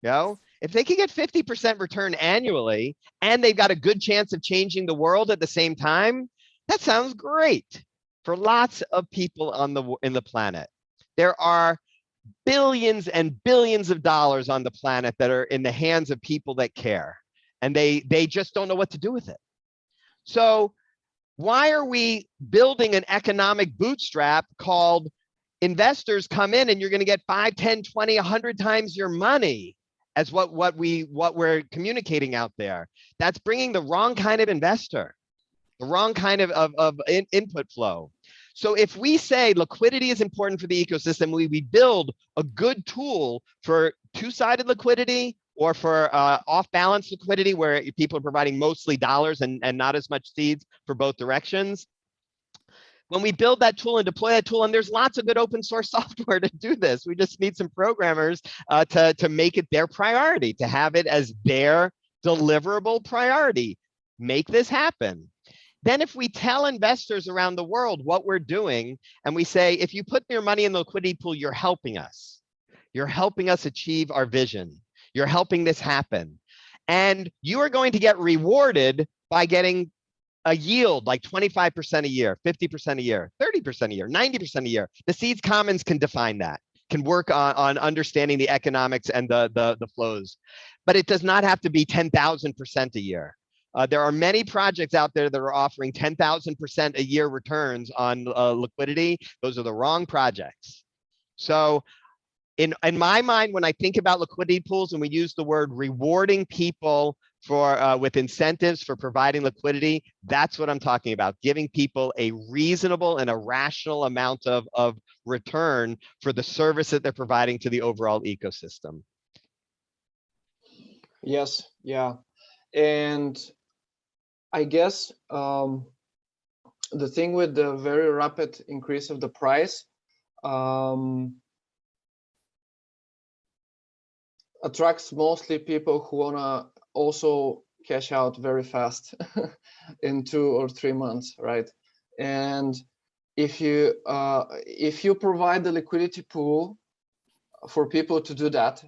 If they can get 50% return annually and they've got a good chance of changing the world at the same time, that sounds great for lots of people in the planet. There are billions and billions of dollars on the planet that are in the hands of people that care, and they just don't know what to do with it. So why are we building an economic bootstrap called investors come in and you're going to get 5, 10, 20, 100 times your money as what we're communicating out there? That's bringing the wrong kind of investor, the wrong kind of input flow. So if we say liquidity is important for the ecosystem, we build a good tool for two-sided liquidity or for off-balance liquidity where people are providing mostly dollars and not as much seeds for both directions. When we build that tool and deploy that tool, and there's lots of good open source software to do this, we just need some programmers to make it their priority, to have it as their deliverable priority. Make this happen. Then if we tell investors around the world what we're doing, and we say, if you put your money in the liquidity pool, you're helping us. You're helping us achieve our vision. You're helping this happen. And you are going to get rewarded by getting a yield like 25% a year, 50% a year, 30% a year, 90% a year. The Seeds Commons can define that, can work on understanding the economics and the flows. But it does not have to be 10,000% a year. There are many projects out there that are offering 10,000% a year returns on liquidity. Those are the wrong projects. So in my mind, when I think about liquidity pools and we use the word rewarding people for with incentives for providing liquidity, that's what I'm talking about, giving people a reasonable and a rational amount of return for the service that they're providing to the overall ecosystem. Yes, yeah. And I guess the thing with the very rapid increase of the price attracts mostly people who wanna also cash out very fast in 2 or 3 months, right? And if you provide the liquidity pool for people to do that,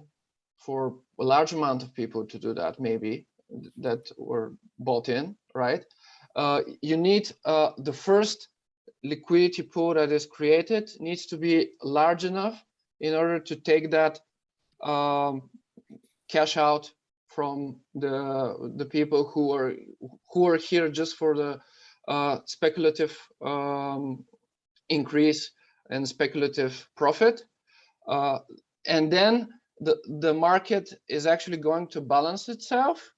for a large amount of people to do that, maybe that were bought in, right? You need the first liquidity pool that is created needs to be large enough in order to take that cash out from the people who are here just for the speculative increase and speculative profit, and then the market is actually going to balance itself,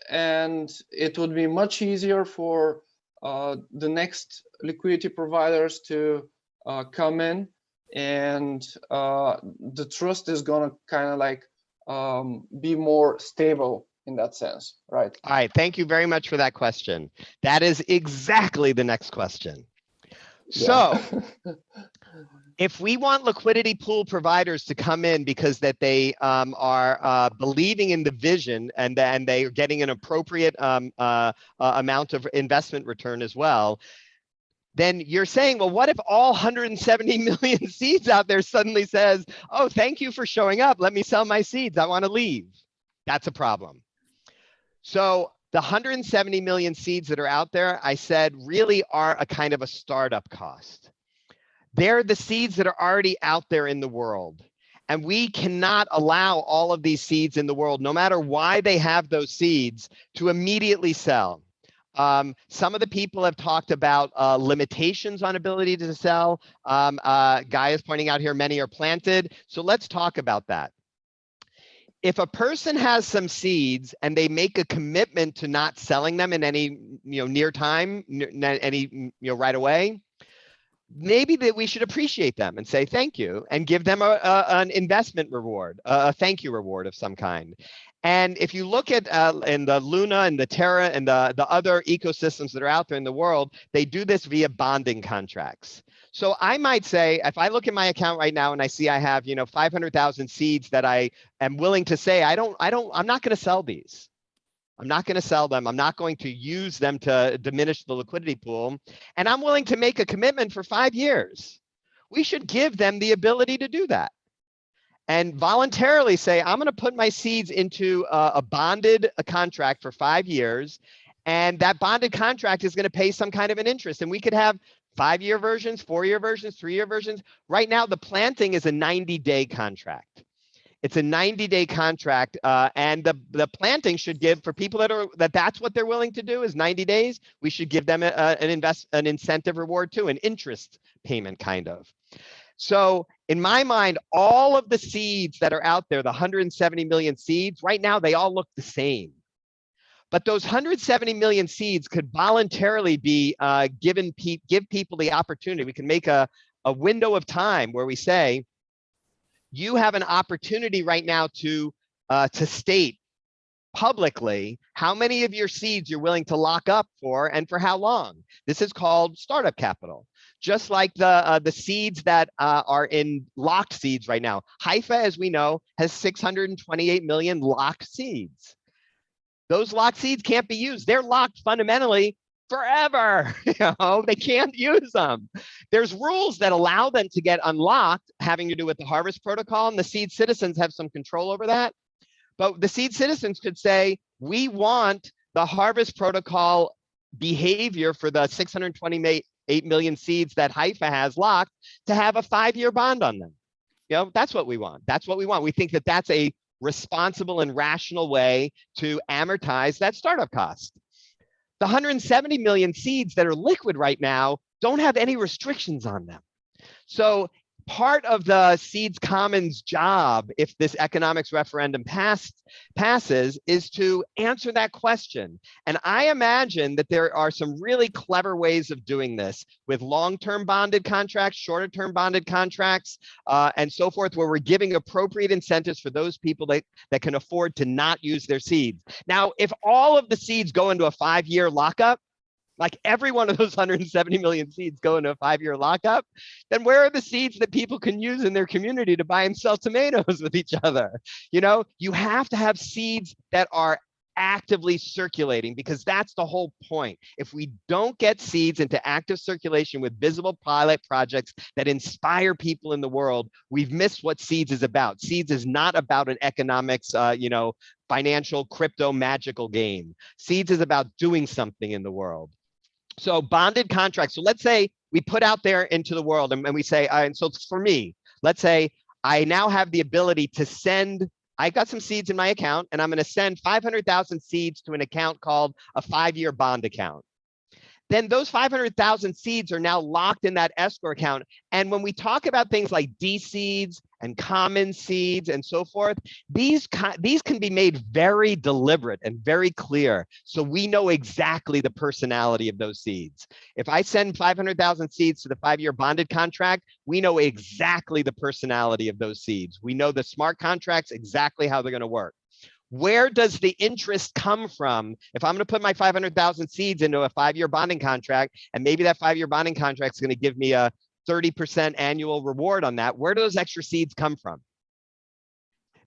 and it would be much easier for the next liquidity providers to come in, and the trust is gonna kind of like be more stable in that sense, right? All right, thank you very much for that question. That is exactly the next question. So if we want liquidity pool providers to come in because that they are believing in the vision and they are getting an appropriate amount of investment return as well, then you're saying, well, what if all 170 million seeds out there suddenly says, oh, thank you for showing up. Let me sell my seeds. I want to leave. That's a problem. So the 170 million seeds that are out there, I said, really are a kind of a startup cost. They're the seeds that are already out there in the world. And we cannot allow all of these seeds in the world, no matter why they have those seeds, to immediately sell. Some of the people have talked about limitations on ability to sell. Guy is pointing out here, many are planted. So let's talk about that. If a person has some seeds and they make a commitment to not selling them in any near time, right away, maybe that we should appreciate them and say thank you and give them an investment reward, a thank you reward of some kind. And if you look at in the Luna and the Terra and the other ecosystems that are out there in the world, they do this via bonding contracts. So I might say, if I look at my account right now and I see I have 500,000 seeds that I am willing to say I'm not going to sell these. I'm not going to sell them. I'm not going to use them to diminish the liquidity pool. And I'm willing to make a commitment for 5 years. We should give them the ability to do that and voluntarily say, I'm going to put my seeds into a bonded contract for 5 years. And that bonded contract is going to pay some kind of an interest. And we could have 5-year versions, 4-year versions, 3-year versions. Right now, the planting is a 90-day contract. It's a 90-day contract, and the planting should give, for people that's what they're willing to do is 90 days. We should give them an incentive reward too, an interest payment kind of. So in my mind, all of the seeds that are out there, the 170 million seeds, right now they all look the same. But those 170 million seeds could voluntarily be give people the opportunity. We can make a window of time where we say, you have an opportunity right now to state publicly how many of your seeds you're willing to lock up for and for how long. This is called startup capital. Just like the seeds that are in locked seeds right now. Haifa, as we know, has 628 million locked seeds. Those locked seeds can't be used. They're locked fundamentally forever. They can't use them. There's rules that allow them to get unlocked, having to do with the harvest protocol, and the seed citizens have some control over that. But the seed citizens could say, we want the harvest protocol behavior for the 628 million seeds that Haifa has locked to have a 5-year bond on them. That's what we want. That's what we want. We think that that's a responsible and rational way to amortize that startup cost. The 170 million seeds that are liquid right now don't have any restrictions on them. So part of the Seeds Commons job, if this economics referendum passes, is to answer that question. And I imagine that there are some really clever ways of doing this with long-term bonded contracts, shorter-term bonded contracts, and so forth, where we're giving appropriate incentives for those people that can afford to not use their seeds. Now, if all of the seeds go into a 5-year lockup, like every one of those 170 million seeds go into a 5-year lockup, then where are the seeds that people can use in their community to buy and sell tomatoes with each other? You have to have seeds that are actively circulating, because that's the whole point. If we don't get seeds into active circulation with visible pilot projects that inspire people in the world, we've missed what seeds is about. Seeds is not about an economics, financial, crypto, magical game. Seeds is about doing something in the world. So bonded contracts. So let's say we put out there into the world and we say, and so for me, let's say I now have the ability to send, I got some seeds in my account and I'm going to send 500,000 seeds to an account called a 5-year bond account. Then those 500,000 seeds are now locked in that escrow account. And when we talk about things like D-seeds and common seeds and so forth, these can be made very deliberate and very clear, so we know exactly the personality of those seeds. If I send 500,000 seeds to the 5-year bonded contract, we know exactly the personality of those seeds. We know the smart contracts, exactly how they're going to work. Where does the interest come from? If I'm going to put my 500,000 seeds into a 5-year bonding contract, and maybe that 5-year bonding contract is going to give me a 30% annual reward on that, where do those extra seeds come from?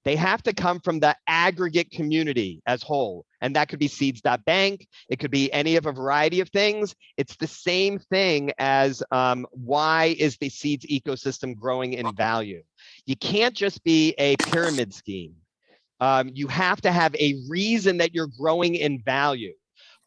They have to come from the aggregate community as whole. And that could be seeds.bank. It could be any of a variety of things. It's the same thing as why is the seeds ecosystem growing in value? You can't just be a pyramid scheme. You have to have a reason that you're growing in value.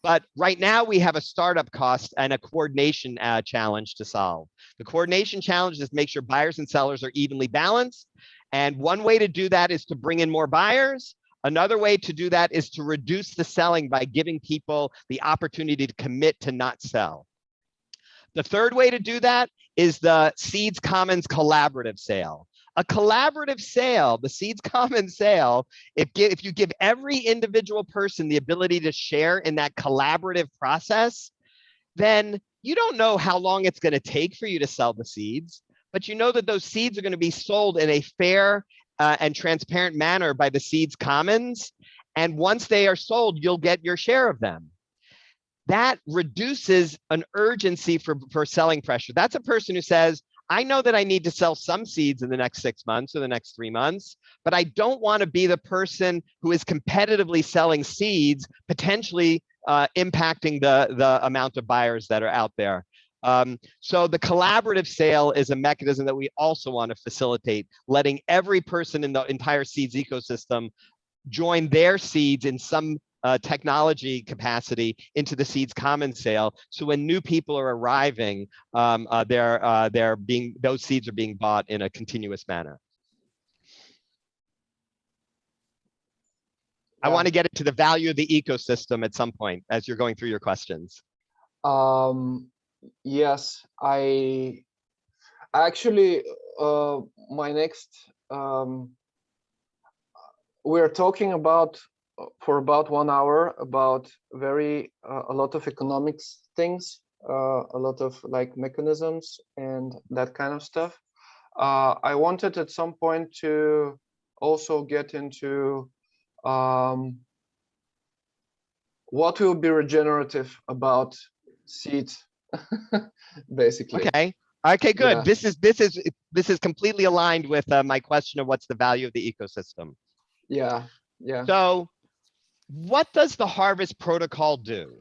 But right now we have a startup cost and a coordination challenge to solve. The coordination challenge is to make sure buyers and sellers are evenly balanced. And one way to do that is to bring in more buyers. Another way to do that is to reduce the selling by giving people the opportunity to commit to not sell. The third way to do that is the Seeds Commons collaborative sale. A collaborative sale, the Seeds Commons sale, if you give every individual person the ability to share in that collaborative process, then you don't know how long it's going to take for you to sell the seeds, but you know that those seeds are going to be sold in a fair and transparent manner by the Seeds Commons. And once they are sold, you'll get your share of them. That reduces an urgency for selling pressure. That's a person who says, I know that I need to sell some seeds in the next 6 months or the next 3 months, but I don't want to be the person who is competitively selling seeds, potentially impacting the amount of buyers that are out there. So the collaborative sale is a mechanism that we also want to facilitate, letting every person in the entire seeds ecosystem join their seeds in some technology capacity into the Seeds Commons sale. So when new people are arriving, those seeds are being bought in a continuous manner. I want to get into the value of the ecosystem at some point as you're going through your questions. Yes, I actually, my next, we're talking about for about 1 hour about a lot of economics things, a lot of like mechanisms and that kind of stuff. I wanted at some point to also get into what will be regenerative about seeds, basically. Okay, good. Yeah. This is completely aligned with my question of what's the value of the ecosystem. Yeah. So what does the harvest protocol do?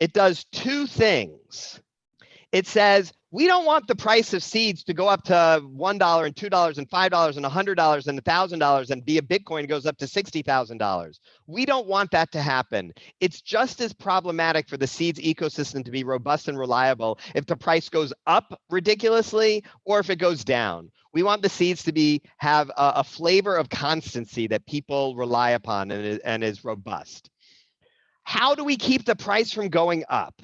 It does 2 things. It says, we don't want the price of seeds to go up to $1 and $2 and $5 and $100 and $1,000 and be a Bitcoin goes up to $60,000. We don't want that to happen. It's just as problematic for the seeds ecosystem to be robust and reliable if the price goes up ridiculously or if it goes down. We want the seeds to have a flavor of constancy that people rely upon and is robust. How do we keep the price from going up?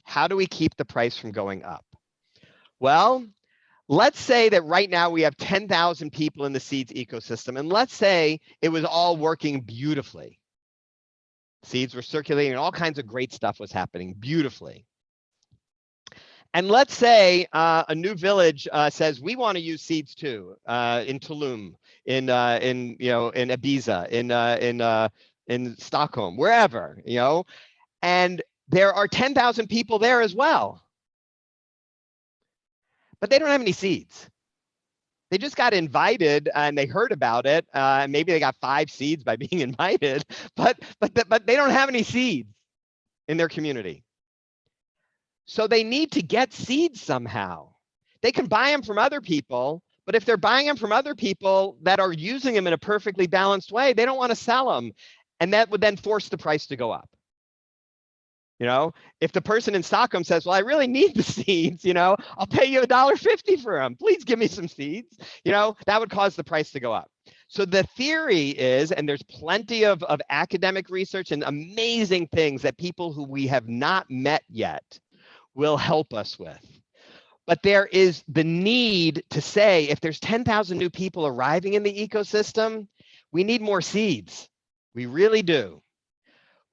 How do we keep the price from going up? Well, let's say that right now we have 10,000 people in the seeds ecosystem, and let's say it was all working beautifully. Seeds were circulating and all kinds of great stuff was happening beautifully. And let's say a new village says we want to use seeds too, in Tulum, in Ibiza, in Stockholm, wherever, and there are 10,000 people there as well. But they don't have any seeds. They just got invited and they heard about it. And maybe they got 5 seeds by being invited, but they don't have any seeds in their community. So they need to get seeds somehow. They can buy them from other people, but if they're buying them from other people that are using them in a perfectly balanced way, they don't want to sell them. And that would then force the price to go up. If the person in Stockholm says, well, I really need the seeds, I'll pay you $1.50 for them. Please give me some seeds. That would cause the price to go up. So the theory is, and there's plenty of academic research and amazing things that people who we have not met yet will help us with. But there is the need to say, if there's 10,000 new people arriving in the ecosystem, we need more seeds. We really do.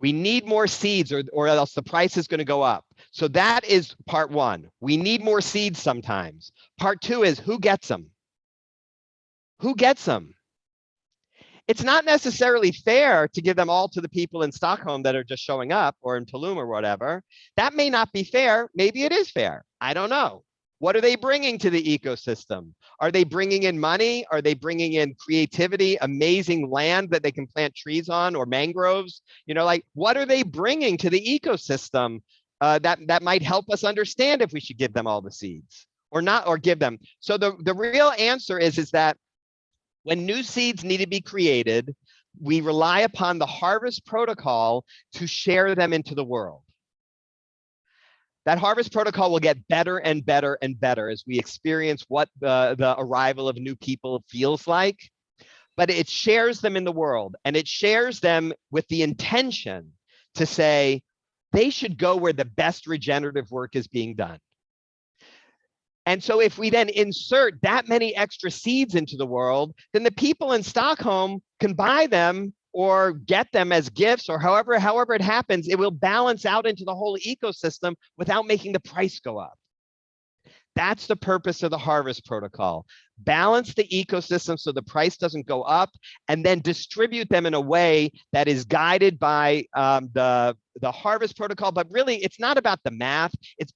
We need more seeds or else the price is going to go up. So that is part 1. We need more seeds sometimes. Part 2 is who gets them? Who gets them? It's not necessarily fair to give them all to the people in Stockholm that are just showing up, or in Tulum or whatever. That may not be fair. Maybe it is fair. I don't know. What are they bringing to the ecosystem? Are they bringing in money? Are they bringing in creativity, amazing land that they can plant trees on, or mangroves? You know, like, what are they bringing to the ecosystem that might help us understand if we should give them all the seeds or not, or give them? So the real answer is that when new seeds need to be created, we rely upon the harvest protocol to share them into the world. That harvest protocol will get better and better and better as we experience what the arrival of new people feels like. But it shares them in the world, and it shares them with the intention to say they should go where the best regenerative work is being done. And so if we then insert that many extra seeds into the world, then the people in Stockholm can buy them or get them as gifts, or however it happens, it will balance out into the whole ecosystem without making the price go up. That's the purpose of the harvest protocol. Balance the ecosystem so the price doesn't go up, and then distribute them in a way that is guided by the harvest protocol. But really, it's not about the math. It's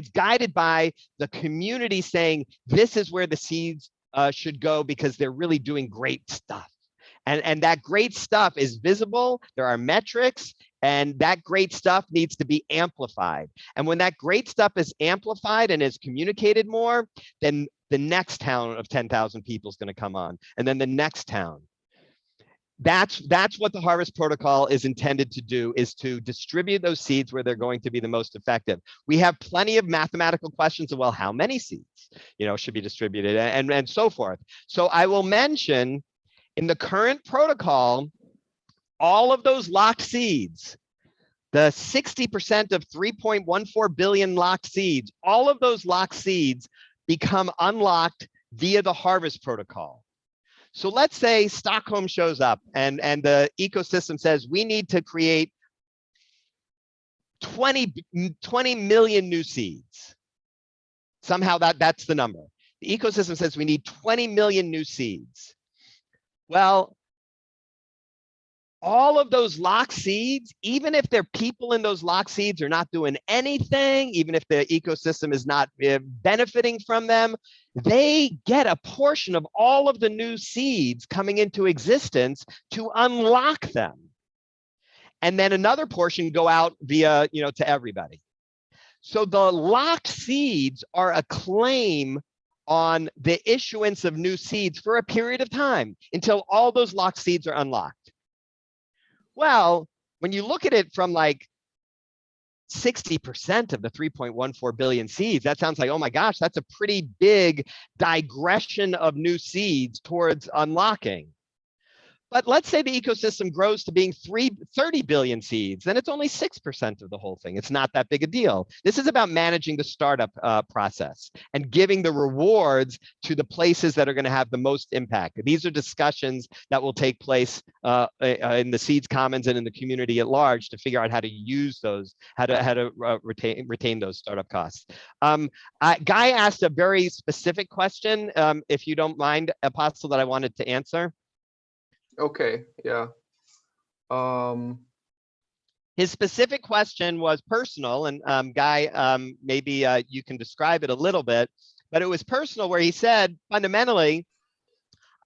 guided by the community saying, this is where the seeds should go because they're really doing great stuff. And that great stuff is visible. There are metrics, and that great stuff needs to be amplified. And when that great stuff is amplified and is communicated more, then the next town of 10,000 people is going to come on, and then the next town. That's what the harvest protocol is intended to do, is to distribute those seeds where they're going to be the most effective. We have plenty of mathematical questions of, well, how many seeds, should be distributed, and so forth. So I will mention, in the current protocol, all of those locked seeds, the 60% of 3.14 billion locked seeds, all of those locked seeds become unlocked via the harvest protocol. So let's say Stockholm shows up and the ecosystem says we need to create 20 million new seeds. Somehow that's the number. The ecosystem says we need 20 million new seeds. Well, all of those locked seeds, even if their people in those locked seeds are not doing anything, even if the ecosystem is not benefiting from them, they get a portion of all of the new seeds coming into existence to unlock them. And then another portion go out via, to everybody. So the locked seeds are a claim on the issuance of new seeds for a period of time until all those locked seeds are unlocked. Well, when you look at it from like 60% of the 3.14 billion seeds, that sounds like, oh my gosh, that's a pretty big digression of new seeds towards unlocking. But let's say the ecosystem grows to being 30 billion seeds, then it's only 6% of the whole thing. It's not that big a deal. This is about managing the startup process and giving the rewards to the places that are going to have the most impact. These are discussions that will take place in the Seeds Commons and in the community at large to figure out how to use those, how to retain those startup costs. Guy asked a very specific question, if you don't mind, Apostle, that I wanted to answer. Okay, yeah. His specific question was personal, and Guy, maybe you can describe it a little bit, but it was personal, where he said, fundamentally,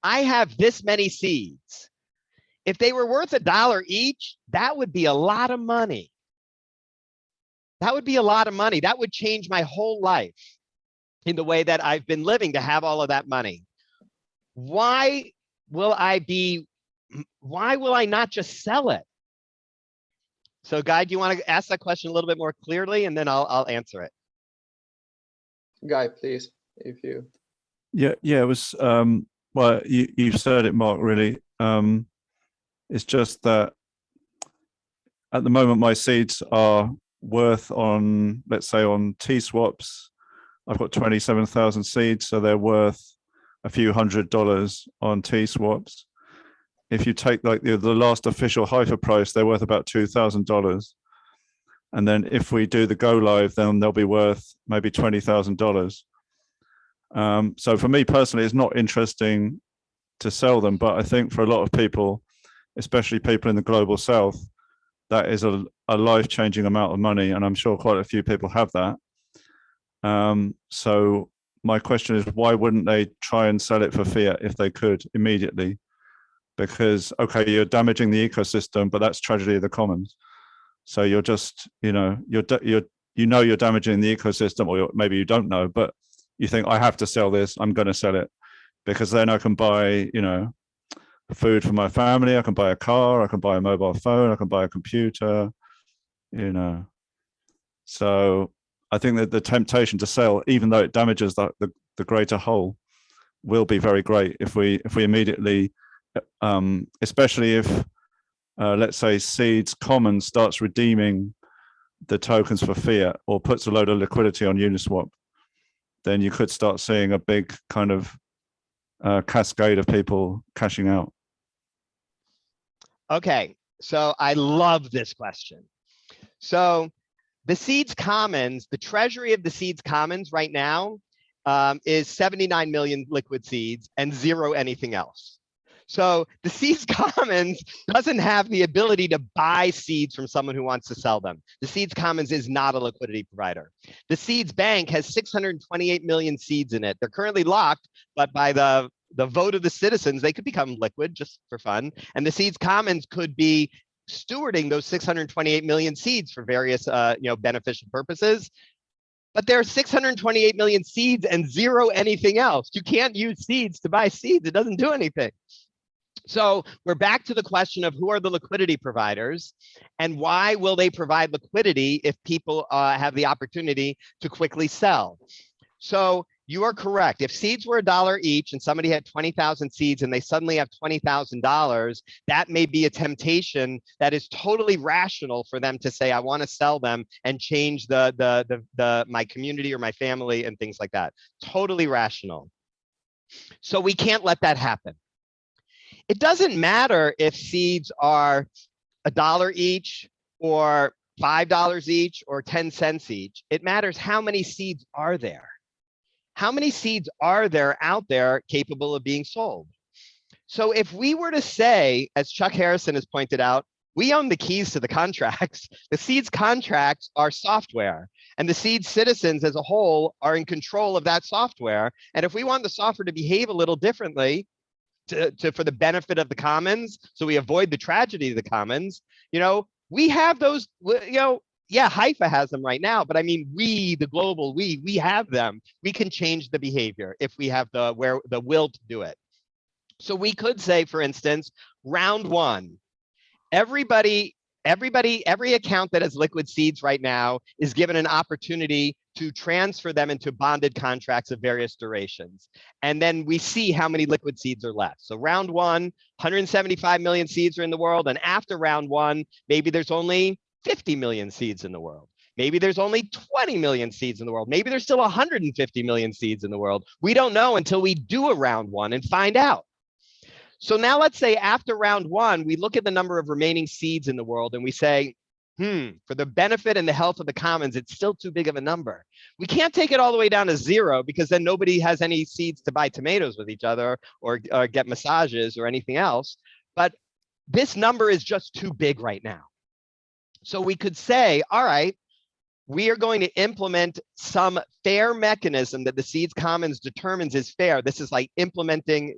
I have this many seeds. If they were worth $1 each, that would be a lot of money. That would be a lot of money. That would change my whole life in the way that I've been living, to have all of that money. Why will I not just sell it? So Guy, do you want to ask that question a little bit more clearly, and then I'll answer it? Guy, please, if you. Yeah, it was, well, you've said it, Mark, really. It's just that at the moment, my seeds are worth on, let's say on T-swaps, I've got 27,000 seeds, so they're worth a few $100s on T-swaps. If you take like the last official hyper price, they're worth about $2,000. And then if we do the go live, then they'll be worth maybe $20,000. So for me personally, it's not interesting to sell them. But I think for a lot of people, especially people in the global south, that is a life-changing amount of money, and I'm sure quite a few people have that. So my question is, why wouldn't they try and sell it for fiat if they could immediately? Because, okay, you're damaging the ecosystem, but that's tragedy of the commons. So you're just, you're damaging the ecosystem, or maybe you don't know, but you think, I have to sell this, I'm going to sell it, because then I can buy, food for my family, I can buy a car, I can buy a mobile phone, I can buy a computer, So I think that the temptation to sell, even though it damages the greater whole, will be very great if we immediately, especially if, let's say, Seeds Commons starts redeeming the tokens for fiat or puts a load of liquidity on Uniswap, then you could start seeing a big kind of cascade of people cashing out. Okay, so I love this question. So the Seeds Commons, the treasury of the Seeds Commons right now is 79 million liquid seeds and 0 anything else. So the Seeds Commons doesn't have the ability to buy seeds from someone who wants to sell them. The Seeds Commons is not a liquidity provider. The Seeds Bank has 628 million seeds in it. They're currently locked, but by the vote of the citizens, they could become liquid just for fun. And the Seeds Commons could be stewarding those 628 million seeds for various beneficial purposes. But there are 628 million seeds and 0 anything else. You can't use seeds to buy seeds. It doesn't do anything. So we're back to the question of who are the liquidity providers and why will they provide liquidity if people have the opportunity to quickly sell? So you are correct. If seeds were $1 each and somebody had 20,000 seeds and they suddenly have $20,000, that may be a temptation that is totally rational for them to say, I want to sell them and change my community or my family and things like that. Totally rational. So we can't let that happen. It doesn't matter if seeds are $1 each or $5 each or 10 cents each. It matters how many seeds are there. How many seeds are there out there capable of being sold? So if we were to say, as Chuck Harrison has pointed out, we own the keys to the contracts. The seeds contracts are software, and the seed citizens as a whole are in control of that software. And if we want the software to behave a little differently for the benefit of the commons, so we avoid the tragedy of the commons, we have those, yeah, Haifa has them right now, but I mean, we, the global we have them. We can change the behavior if we have the will to do it. So we could say, for instance, round 1, every account that has liquid seeds right now is given an opportunity to transfer them into bonded contracts of various durations. And then we see how many liquid seeds are left. So round 1, 175 million seeds are in the world. And after round 1, maybe there's only 50 million seeds in the world. Maybe there's only 20 million seeds in the world. Maybe there's still 150 million seeds in the world. We don't know until we do a round 1 and find out. So now let's say after round 1, we look at the number of remaining seeds in the world and we say, for the benefit and the health of the commons, it's still too big of a number. We can't take it all the way down to 0 because then nobody has any seeds to buy tomatoes with each other or get massages or anything else. But this number is just too big right now. So we could say, all right, we are going to implement some fair mechanism that the Seeds Commons determines is fair. This is like implementing,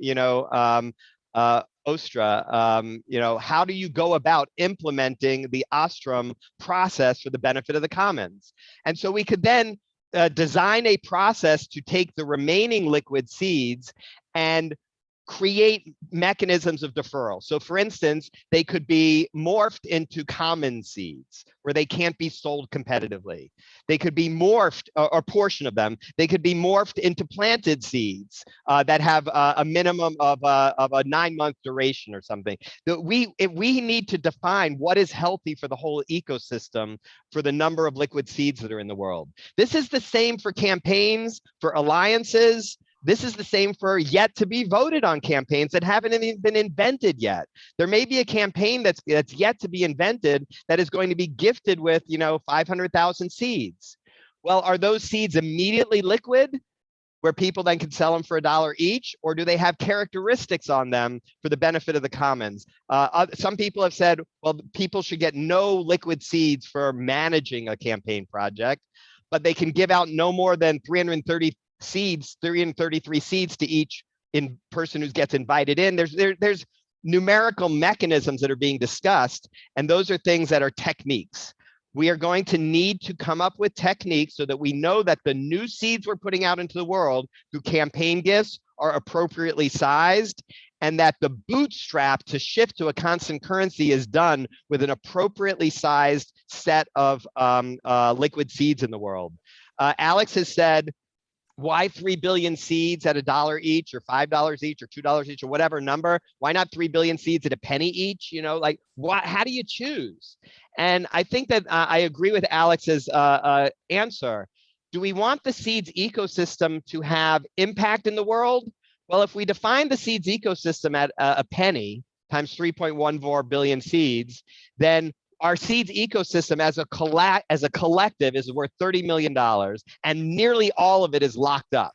OSTRA. How do you go about implementing the Ostrom process for the benefit of the commons? And so we could then design a process to take the remaining liquid seeds and create mechanisms of deferral. So for instance, they could be morphed into common seeds where they can't be sold competitively. They could be morphed, or a portion of them, they could be morphed into planted seeds that have a minimum of a 9-month duration or something. We need to define what is healthy for the whole ecosystem for the number of liquid seeds that are in the world. This is the same for campaigns, for alliances. This is the same for yet to be voted on campaigns that haven't even been invented yet. There may be a campaign that's yet to be invented that is going to be gifted with, 500,000 seeds. Well, are those seeds immediately liquid? where people then can sell them for $1 each, or do they have characteristics on them for the benefit of the commons? Some people have said, well, people should get no liquid seeds for managing a campaign project, but they can give out no more than 333 seeds to each person who gets invited in. There's numerical mechanisms that are being discussed, and those are things that are techniques. We are going to need to come up with techniques so that we know that the new seeds we're putting out into the world through campaign gifts are appropriately sized, and that the bootstrap to shift to a constant currency is done with an appropriately sized set of liquid seeds in the world. Alex has said, why 3 billion seeds at $1 each, or $5 each, or $2 each, or whatever number? Why not 3 billion seeds at a penny each? You know, like, how do you choose? And I think that I agree with Alex's answer. Do we want the seeds ecosystem to have impact in the world? Well, if we define the seeds ecosystem at a penny times 3.14 billion seeds, then our seeds ecosystem as a collective is worth $30 million, and nearly all of it is locked up.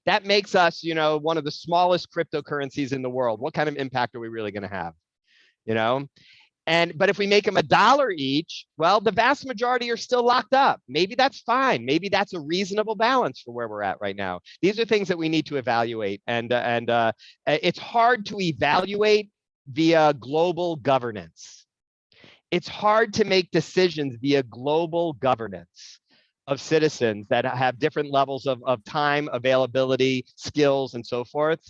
That makes us, you know, one of the smallest cryptocurrencies in the world. What kind of impact are we really going to have? You know, but if we make them $1 each, well, the vast majority are still locked up. Maybe that's fine. Maybe that's a reasonable balance for where we're at right now. These are things that we need to evaluate, and it's hard to evaluate via global governance. It's hard to make decisions via global governance of citizens that have different levels of time, availability, skills, and so forth.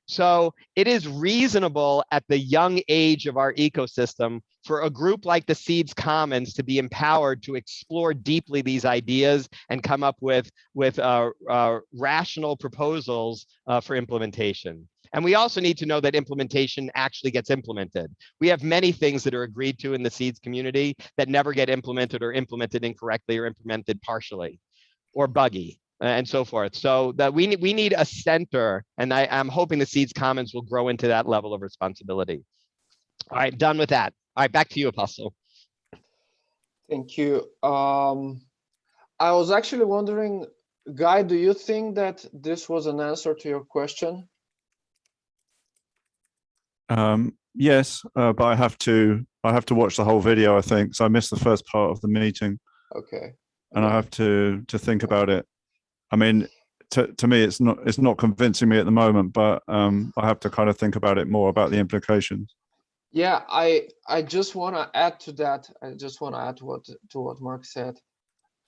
So it is reasonable at the young age of our ecosystem for a group like the Seeds Commons to be empowered to explore deeply these ideas and come up with rational proposals for implementation. And we also need to know that implementation actually gets implemented. We have many things that are agreed to in the Seeds community that never get implemented, or implemented incorrectly, or implemented partially, or buggy, and so forth. So that we need a center, and I'm hoping the Seeds Commons will grow into that level of responsibility. All right, done with that. All right, back to you, Apostle. Thank you. I was actually wondering, Guy, do you think that this was an answer to your question? Yes, but I have to watch the whole video, I think. So I missed the first part of the meeting. Okay. And I have to think about it. I mean, to me, it's not convincing me at the moment, but I have to kind of think about it more, about the implications. Yeah, I just want to add to that. I just want to add to what Mark said.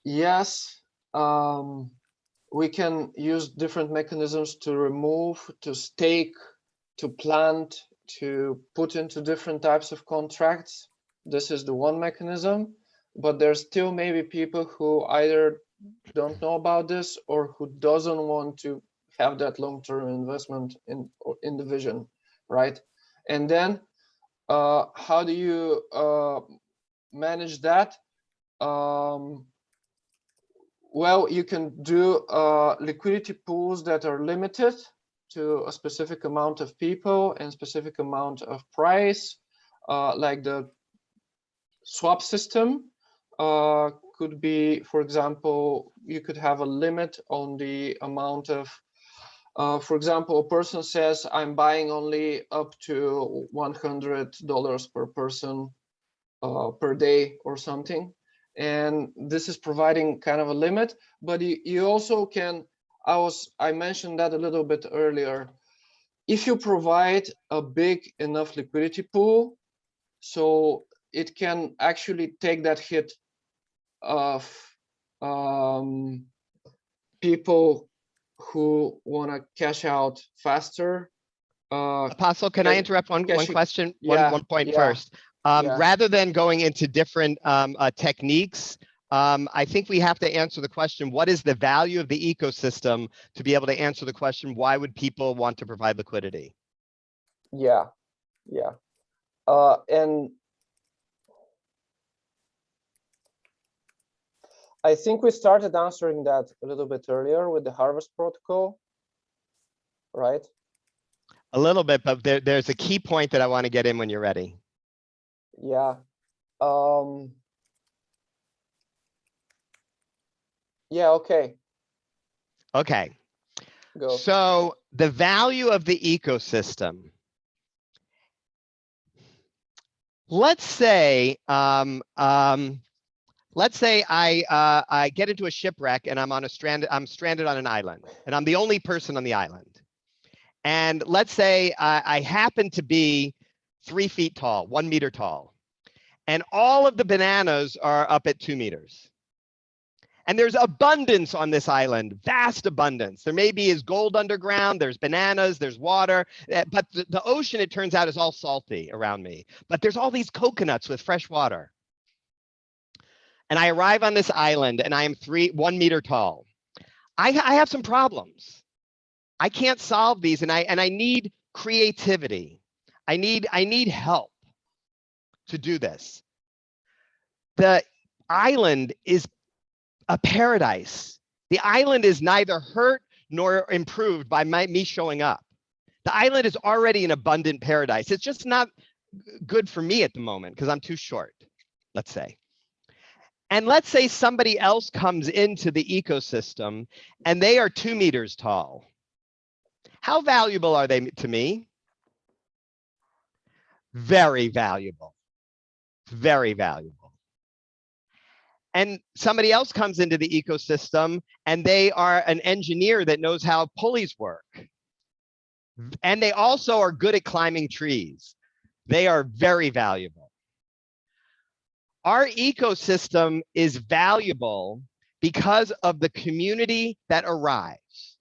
Yes, we can use different mechanisms to remove, to stake, to plant, to put into different types of contracts. This is the one mechanism, but there's still maybe people who either don't know about this or who doesn't want to have that long-term investment in the vision, right? And then how do you manage that? Well, you can do liquidity pools that are limited to a specific amount of people and specific amount of price, like the swap system could be, for example, you could have a limit on the amount of, for example, a person says, I'm buying only up to $100 per person per day or something. And this is providing kind of a limit, but you also can, I mentioned that a little bit earlier. If you provide a big enough liquidity pool, so it can actually take that hit of people who want to cash out faster. Apostle, can I interrupt one question, yeah, one point yeah, first? yeah. Rather than going into different techniques, I think we have to answer the question, what is the value of the ecosystem, to be able to answer the question, why would people want to provide liquidity? Yeah, yeah. And I think we started answering that a little bit earlier with the Harvest Protocol, right? A little bit, but there's a key point that I want to get in when you're ready. Yeah. Yeah, okay. Okay. Go. So the value of the ecosystem. Let's say I get into a shipwreck and I'm stranded on an island, and I'm the only person on the island. And let's say I happen to be 3 feet tall, 1 meter tall, and all of the bananas are up at 2 meters. And there's abundance on this island, vast abundance. There maybe is gold underground, there's bananas, there's water, but the ocean, it turns out, is all salty around me. But there's all these coconuts with fresh water. And I arrive on this island and I am 1 meter tall. I have some problems. I can't solve these, and I need creativity. I need help to do this. The island is a paradise. The island is neither hurt nor improved by me showing up. The island is already an abundant paradise. It's just not good for me at the moment because I'm too short, let's say. And let's say somebody else comes into the ecosystem and they are 2 meters tall. How valuable are they to me? Very valuable. Very valuable. And somebody else comes into the ecosystem and they are an engineer that knows how pulleys work. And they also are good at climbing trees. They are very valuable. Our ecosystem is valuable because of the community that arrives,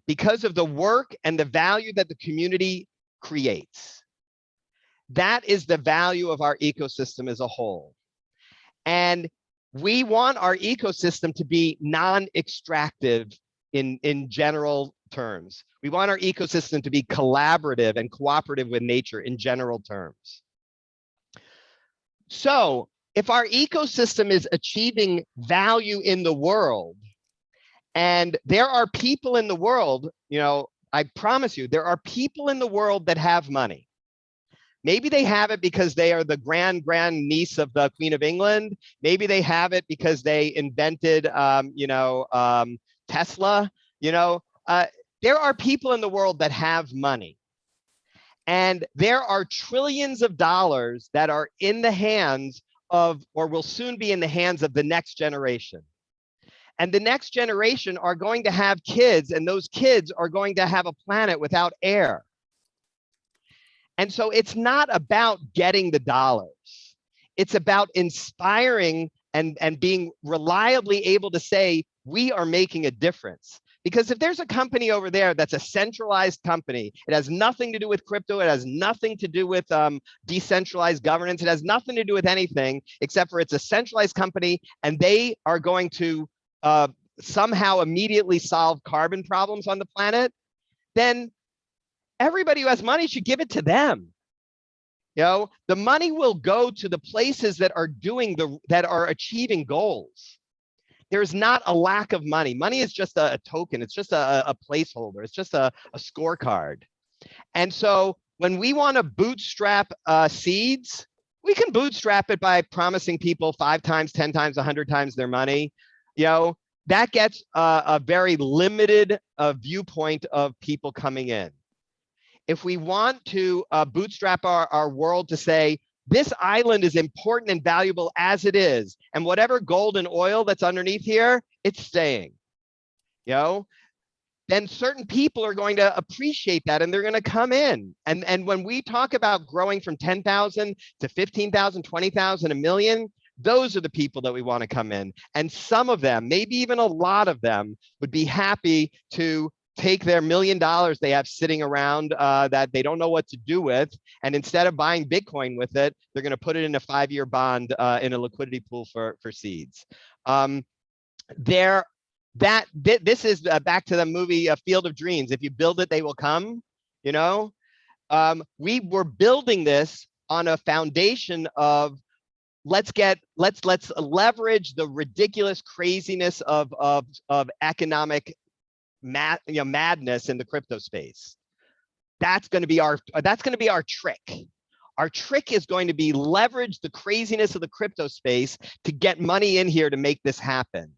because of the work and the value that the community creates. That is the value of our ecosystem as a whole. And we want our ecosystem to be non-extractive in general terms. We want our ecosystem to be collaborative and cooperative with nature in general terms. So if our ecosystem is achieving value in the world, and there are people in the world, you know, I promise you, there are people in the world that have money. Maybe they have it because they are the grand niece of the Queen of England. Maybe they have it because they invented, Tesla. There are people in the world that have money. And there are trillions of dollars that are in the hands of, or will soon be in the hands of, the next generation. And the next generation are going to have kids, and those kids are going to have a planet without air. And so it's not about getting the dollars. It's about inspiring and being reliably able to say, we are making a difference. Because if there's a company over there that's a centralized company, it has nothing to do with crypto, it has nothing to do with decentralized governance, it has nothing to do with anything except for it's a centralized company, and they are going to somehow immediately solve carbon problems on the planet, then everybody who has money should give it to them. You know, the money will go to the places that are that are achieving goals. There's not a lack of money. Money is just a token. It's just a placeholder. It's just a scorecard. And so when we want to bootstrap seeds, we can bootstrap it by promising people 5 times, 10 times, 100 times their money. You know, that gets a very limited viewpoint of people coming in. If we want to bootstrap our world to say, this island is important and valuable as it is, and whatever gold and oil that's underneath here, it's staying, you know, then certain people are going to appreciate that and they're going to come in. And when we talk about growing from 10,000 to 15,000, 20,000, 1 million, those are the people that we want to come in. And some of them, maybe even a lot of them, would be happy to take their $1 million they have sitting around that they don't know what to do with, and instead of buying Bitcoin with it, they're going to put it in a 5-year bond in a liquidity pool for seeds. This is back to the movie Field of Dreams. If you build it, they will come. You know, we were building this on a foundation of let's leverage the ridiculous craziness of economic madness in the crypto space. That's going to be our trick. Our trick is going to be leverage the craziness of the crypto space to get money in here to make this happen.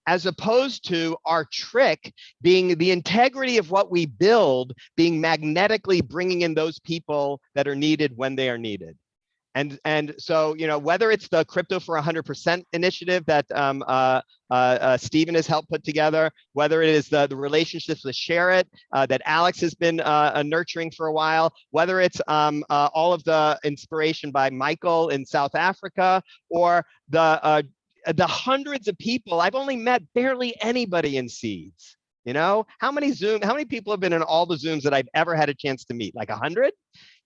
as opposed to our trick being the integrity of what we build being magnetically bringing in those people that are needed when they are needed. And so, you know, whether it's the Crypto for 100% initiative that Stephen has helped put together, whether it is the relationships with Share It that Alex has been nurturing for a while, whether it's all of the inspiration by Michael in South Africa, or the hundreds of people, I've only met barely anybody in Seeds. You know, how many people have been in all the Zooms that I've ever had a chance to meet? Like 100?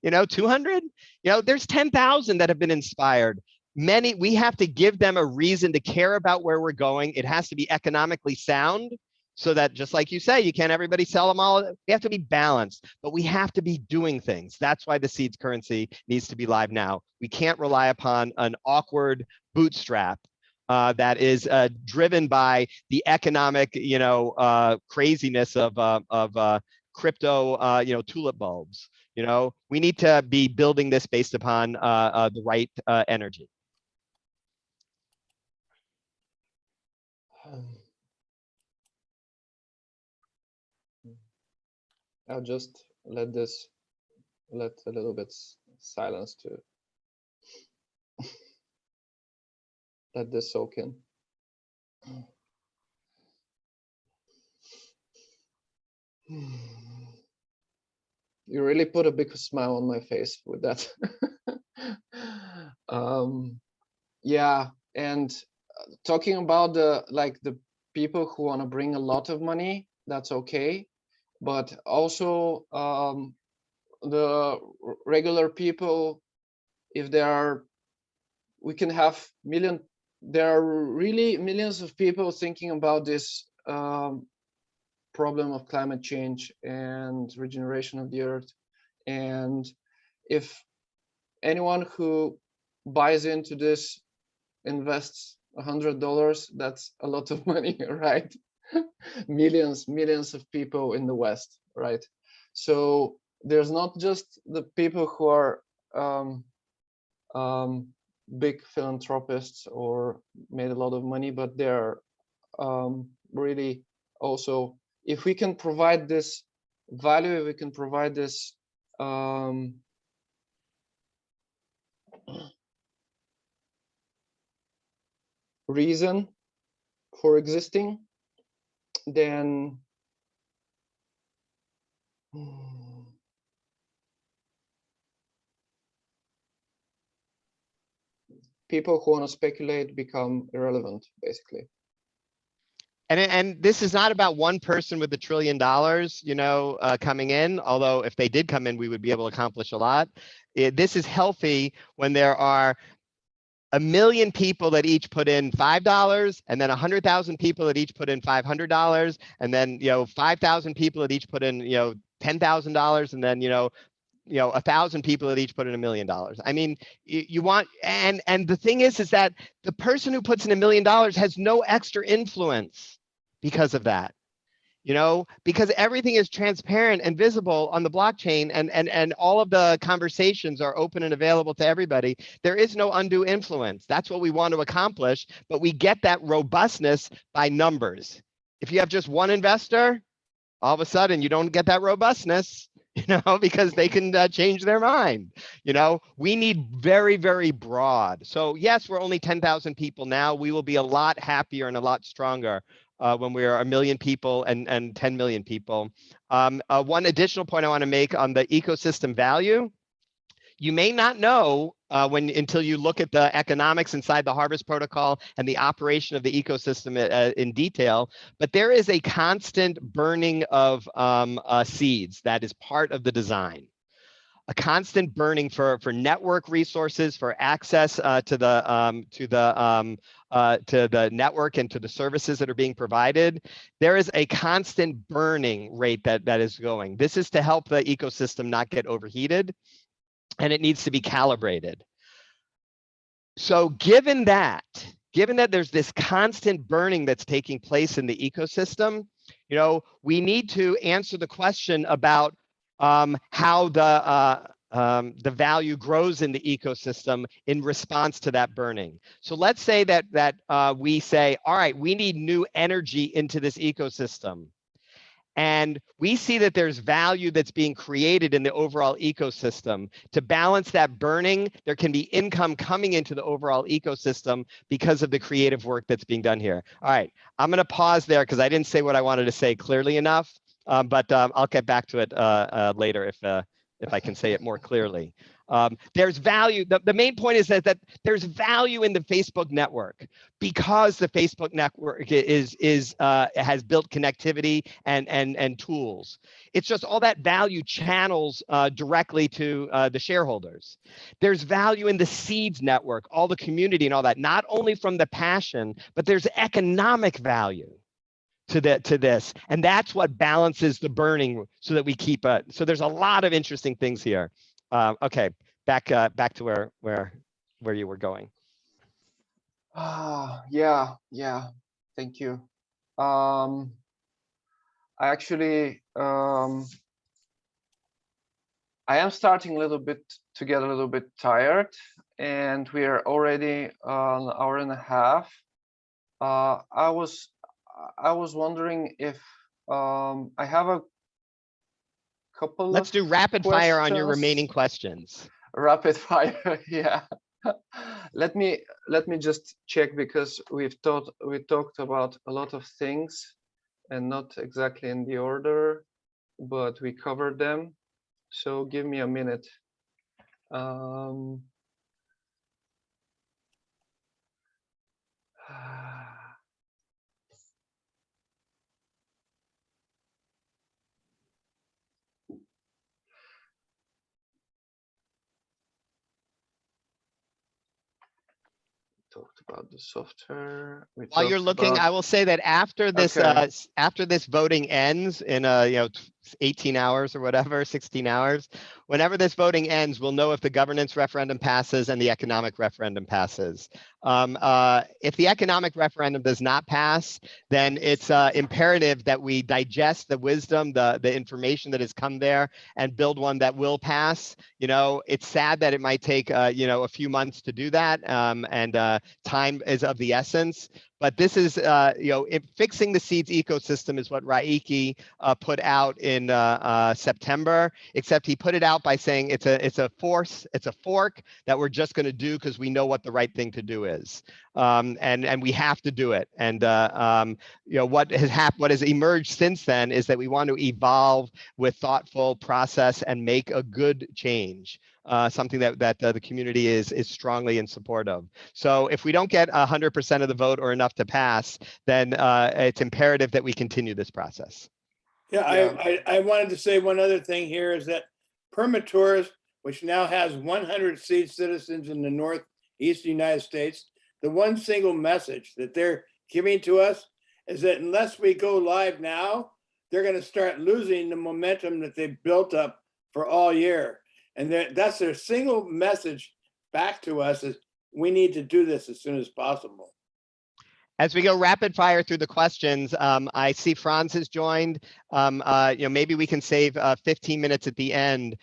You know, 200? You know, there's 10,000 that have been inspired. Many, we have to give them a reason to care about where we're going. It has to be economically sound, so that, just like you say, you can't everybody sell them all. We have to be balanced, but we have to be doing things. That's why the Seeds currency needs to be live now. We can't rely upon an awkward bootstrap that is driven by the economic, you know, craziness of crypto, you know, tulip bulbs. You know, we need to be building this based upon the right energy. I'll just let a little bit silence to let this soak in. You really put a big smile on my face with that. Yeah, and talking about the people who want to bring a lot of money, that's okay, but also the regular people, if there are, we can have there are really millions of people thinking about this problem of climate change and regeneration of the earth. And if anyone who buys into this invests $100, that's a lot of money, right? millions of people in the West, right? So there's not just the people who are big philanthropists or made a lot of money, but they're really also, if we can provide this value, if we can provide this reason for existing, then people who want to speculate become irrelevant, basically. And this is not about one person with $1 trillion, you know, coming in. Although if they did come in, we would be able to accomplish a lot. This is healthy when there are 1 million people that each put in $5, and then 100,000 people that each put in $500, and then, you know, 5,000 people that each put in, you know, $10,000, and then, you know, 1,000 people that each put in $1 million. I mean, you want, and the thing is that the person who puts in $1 million has no extra influence because of that, you know, because everything is transparent and visible on the blockchain, and all of the conversations are open and available to everybody. There is no undue influence. That's what we want to accomplish, but we get that robustness by numbers. If you have just one investor, all of a sudden you don't get that robustness, you know, because they can change their mind. You know, we need very, very broad. So yes, we're only 10,000 people now. We will be a lot happier and a lot stronger when we are 1 million people and 10 million people. One additional point I want to make on the ecosystem value. You may not know until you look at the economics inside the Harvest Protocol and the operation of the ecosystem in detail, but there is a constant burning of seeds that is part of the design. A constant burning for network resources, for access to the network and to the services that are being provided. There is a constant burning rate that is going. This is to help the ecosystem not get overheated, and it needs to be calibrated. So given that there's this constant burning that's taking place in the ecosystem, you know, we need to answer the question about how the value grows in the ecosystem in response to that burning. So let's say that we say, all right, we need new energy into this ecosystem. And we see that there's value that's being created in the overall ecosystem. To balance that burning, there can be income coming into the overall ecosystem because of the creative work that's being done here. All right, I'm going to pause there because I didn't say what I wanted to say clearly enough, but I'll get back to it later if I can say it more clearly. There's value. The main point is that there's value in the Facebook network because the Facebook network has built connectivity and tools. It's just all that value channels directly to the shareholders. There's value in the seeds network, all the community and all that, not only from the passion, but there's economic value to this, and that's what balances the burning so that we keep it. So there's a lot of interesting things here. Okay, back to where you were going. Yeah, thank you. I actually I am starting a little bit to get a little bit tired, and we are already an hour and a half. I was wondering if I have a couple. Let's do rapid fire on your remaining questions. Rapid fire, yeah. Let me just check, because we talked about a lot of things and not exactly in the order, but we covered them. So give me a minute. Talked about the software. While you're looking, I will say that after this after this voting ends in 18 hours or whatever, 16 hours, whenever this voting ends, we'll know if the governance referendum passes and the economic referendum passes. If the economic referendum does not pass, then it's imperative that we digest the wisdom, the information that has come there, and build one that will pass. It's sad that it might take a few months to do that, and time is of the essence. But this is, fixing the seeds ecosystem is what Raiki put out in September, except he put it out by saying it's a fork that we're just going to do because we know what the right thing to do is. And we have to do it. And what has emerged since then is that we want to evolve with thoughtful process and make a good change. Something that the community is strongly in support of. So if we don't get 100% of the vote or enough to pass, then it's imperative that we continue this process. Yeah, I wanted to say one other thing here is that Permatours, which now has 100 seed citizens in the Northeast United States, the one single message that they're giving to us is that unless we go live now, they're going to start losing the momentum that they've built up for all year. And that's their single message back to us, is we need to do this as soon as possible. As we go rapid fire through the questions, I see Franz has joined. Maybe we can save 15 minutes at the end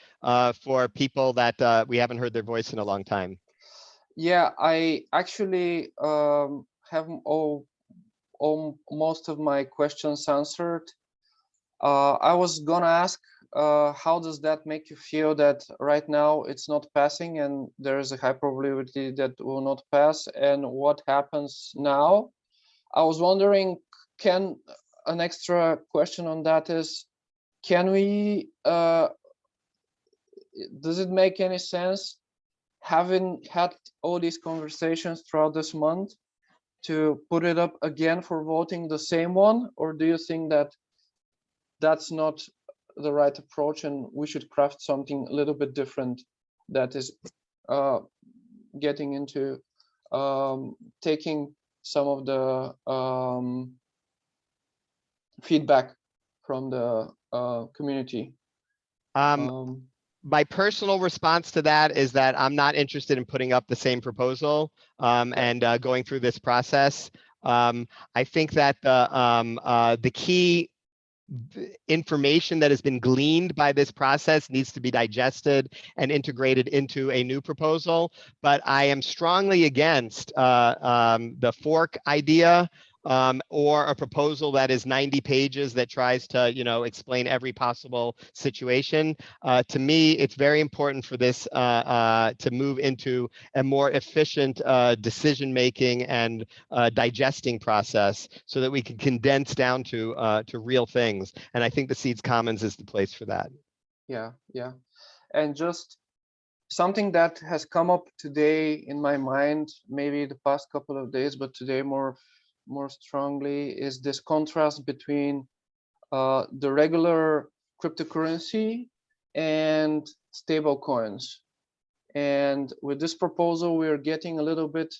for people that we haven't heard their voice in a long time. Yeah, I actually have most of my questions answered. I was gonna ask, how does that make you feel that right now it's not passing and there is a high probability that will not pass, and what happens now? I was wondering, an extra question on that is, can we, does it make any sense, having had all these conversations throughout this month, to put it up again for voting, the same one? Or do you think that that's not the right approach and we should craft something a little bit different that is getting into taking some of the feedback from the community? My personal response to that is that I'm not interested in putting up the same proposal and going through this process. I think that the key information that has been gleaned by this process needs to be digested and integrated into a new proposal. But I am strongly against the fork idea, or a proposal that is 90 pages that tries to, explain every possible situation. To me, it's very important for this to move into a more efficient decision-making and digesting process, so that we can condense down to real things. And I think the Seeds Commons is the place for that. Yeah, yeah. And just something that has come up today in my mind, maybe the past couple of days, but today more strongly, is this contrast between the regular cryptocurrency and stable coins. And with this proposal, we're getting a little bit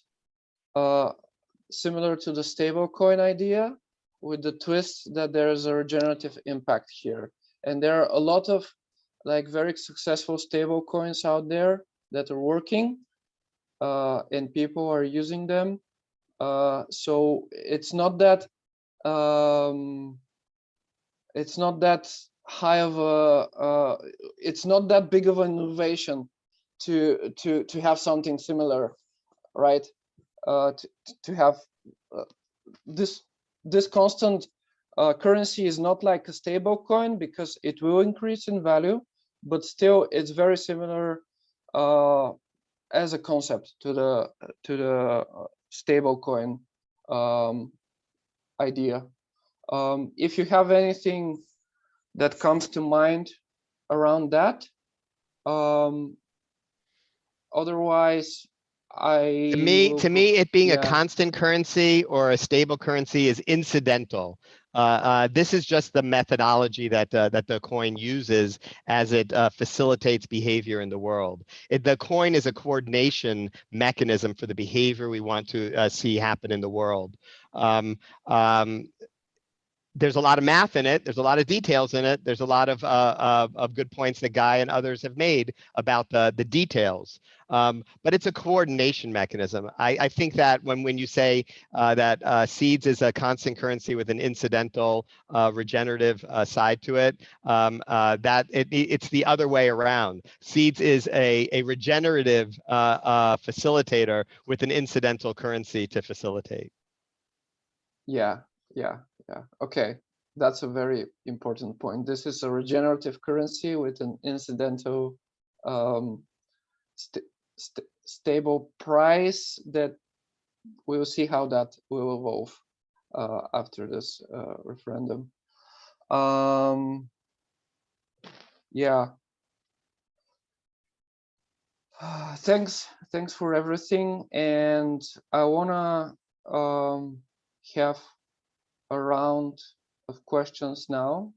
similar to the stable coin idea, with the twist that there's a regenerative impact here. And there are a lot of very successful stable coins out there that are working, and people are using them. So it's not that high of a it's not that big of an innovation to have something similar, right? To have this constant currency is not like a stable coin, because it will increase in value, but still it's very similar as a concept to the stable coin idea. If you have anything that comes to mind around that, otherwise To me, it being a constant currency or a stable currency is incidental. This is just the methodology that the coin uses as it facilitates behavior in the world. The coin is a coordination mechanism for the behavior we want to see happen in the world. There's a lot of math in it. There's a lot of details in it. There's a lot of good points that Guy and others have made about the details. But it's a coordination mechanism. I think that when you say that Seeds is a constant currency with an incidental regenerative side to it, that it's the other way around. Seeds is a regenerative facilitator with an incidental currency to facilitate. Yeah. Okay, that's a very important point. This is a regenerative currency with an incidental stable price that we will see how that will evolve after this referendum. Yeah. Thanks for everything, and I wanna have a round of questions now,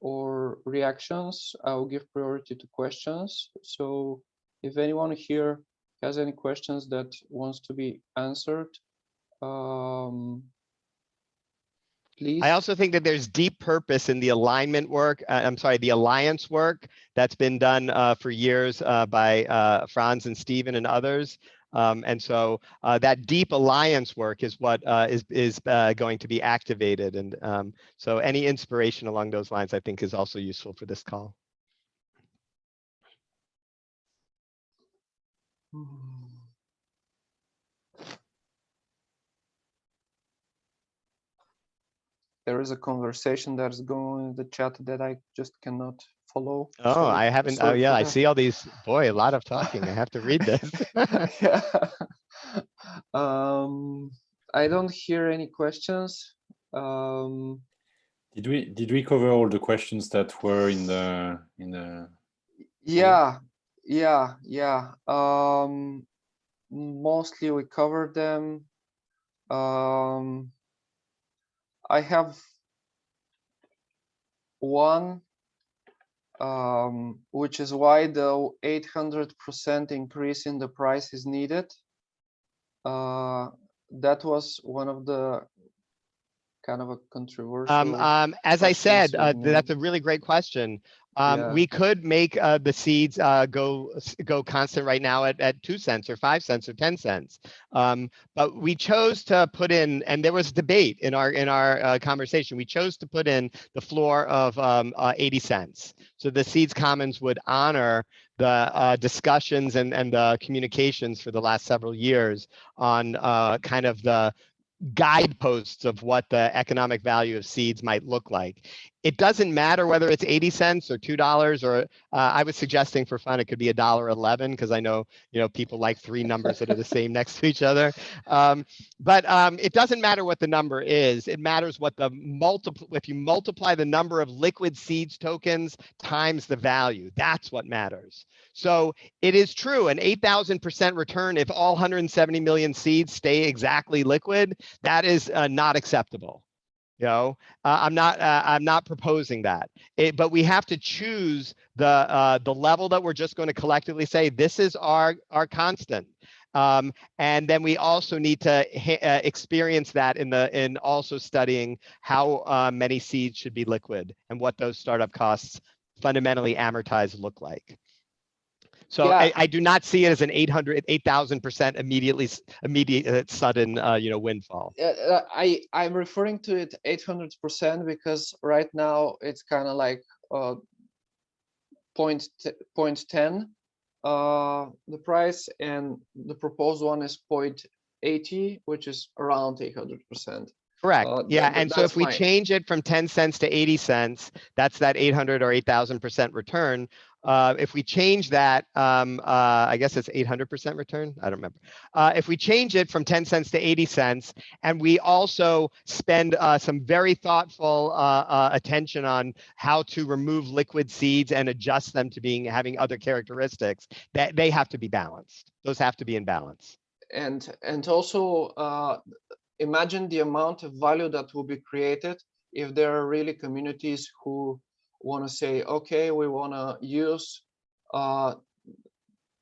or reactions. I'll give priority to questions. So if anyone here has any questions that wants to be answered, please. I also think that there's deep purpose in the alignment work. The alliance work that's been done for years by Franz and Stephen and others. And so that deep alliance work is what is going to be activated. And so any inspiration along those lines, I think, is also useful for this call. There is a conversation that's going on in the chat that I just cannot follow. Oh, sorry, I haven't. Oh, yeah, I see all these. Boy, a lot of talking. I have to read this. Yeah. I don't hear any questions. Did we cover all the questions that were in the Yeah. Mostly we covered them. I have one, which is why the 800% increase in the price is needed. That was one of the kind of a controversial as I said, questions that's a really great question. Yeah. We could make the seeds go constant right now at 2 cents or 5 cents or 10 cents. But we chose to put in, and there was debate in our conversation. We chose to put in the floor of 80 cents. So the Seeds Commons would honor the discussions and the communications for the last several years on kind of the guideposts of what the economic value of seeds might look like. It doesn't matter whether it's 80 cents or $2, or I was suggesting for fun it could be $1.11, because I know people like 3 numbers that are the same next to each other. But it doesn't matter what the number is. It matters what the if you multiply the number of liquid seeds tokens times the value. That's what matters. So it is true, an 8,000% return if all 170 million seeds stay exactly liquid. That is not acceptable. I'm not proposing that. But we have to choose the level that we're just going to collectively say this is our constant. And then we also need to experience that in also studying how many seeds should be liquid and what those startup costs fundamentally amortized look like. So Yeah. I do not see it as an 8,000% immediate sudden windfall. I'm referring to it 800% because right now it's kind of like 0.10 the price, and the proposed one is 0.80, which is around 800%. Correct. Yeah, and so if we fine. change it from 10 cents to 80 cents, that's that 800 or 8,000% return. If we change that, I guess it's 800% return. I don't remember. If we change it from 10 cents to 80 cents, and we also spend some very thoughtful attention on how to remove liquid seeds and adjust them to having other characteristics, that they have to be balanced. Those have to be in balance. And also imagine the amount of value that will be created if there are really communities who want to say, okay, we want to use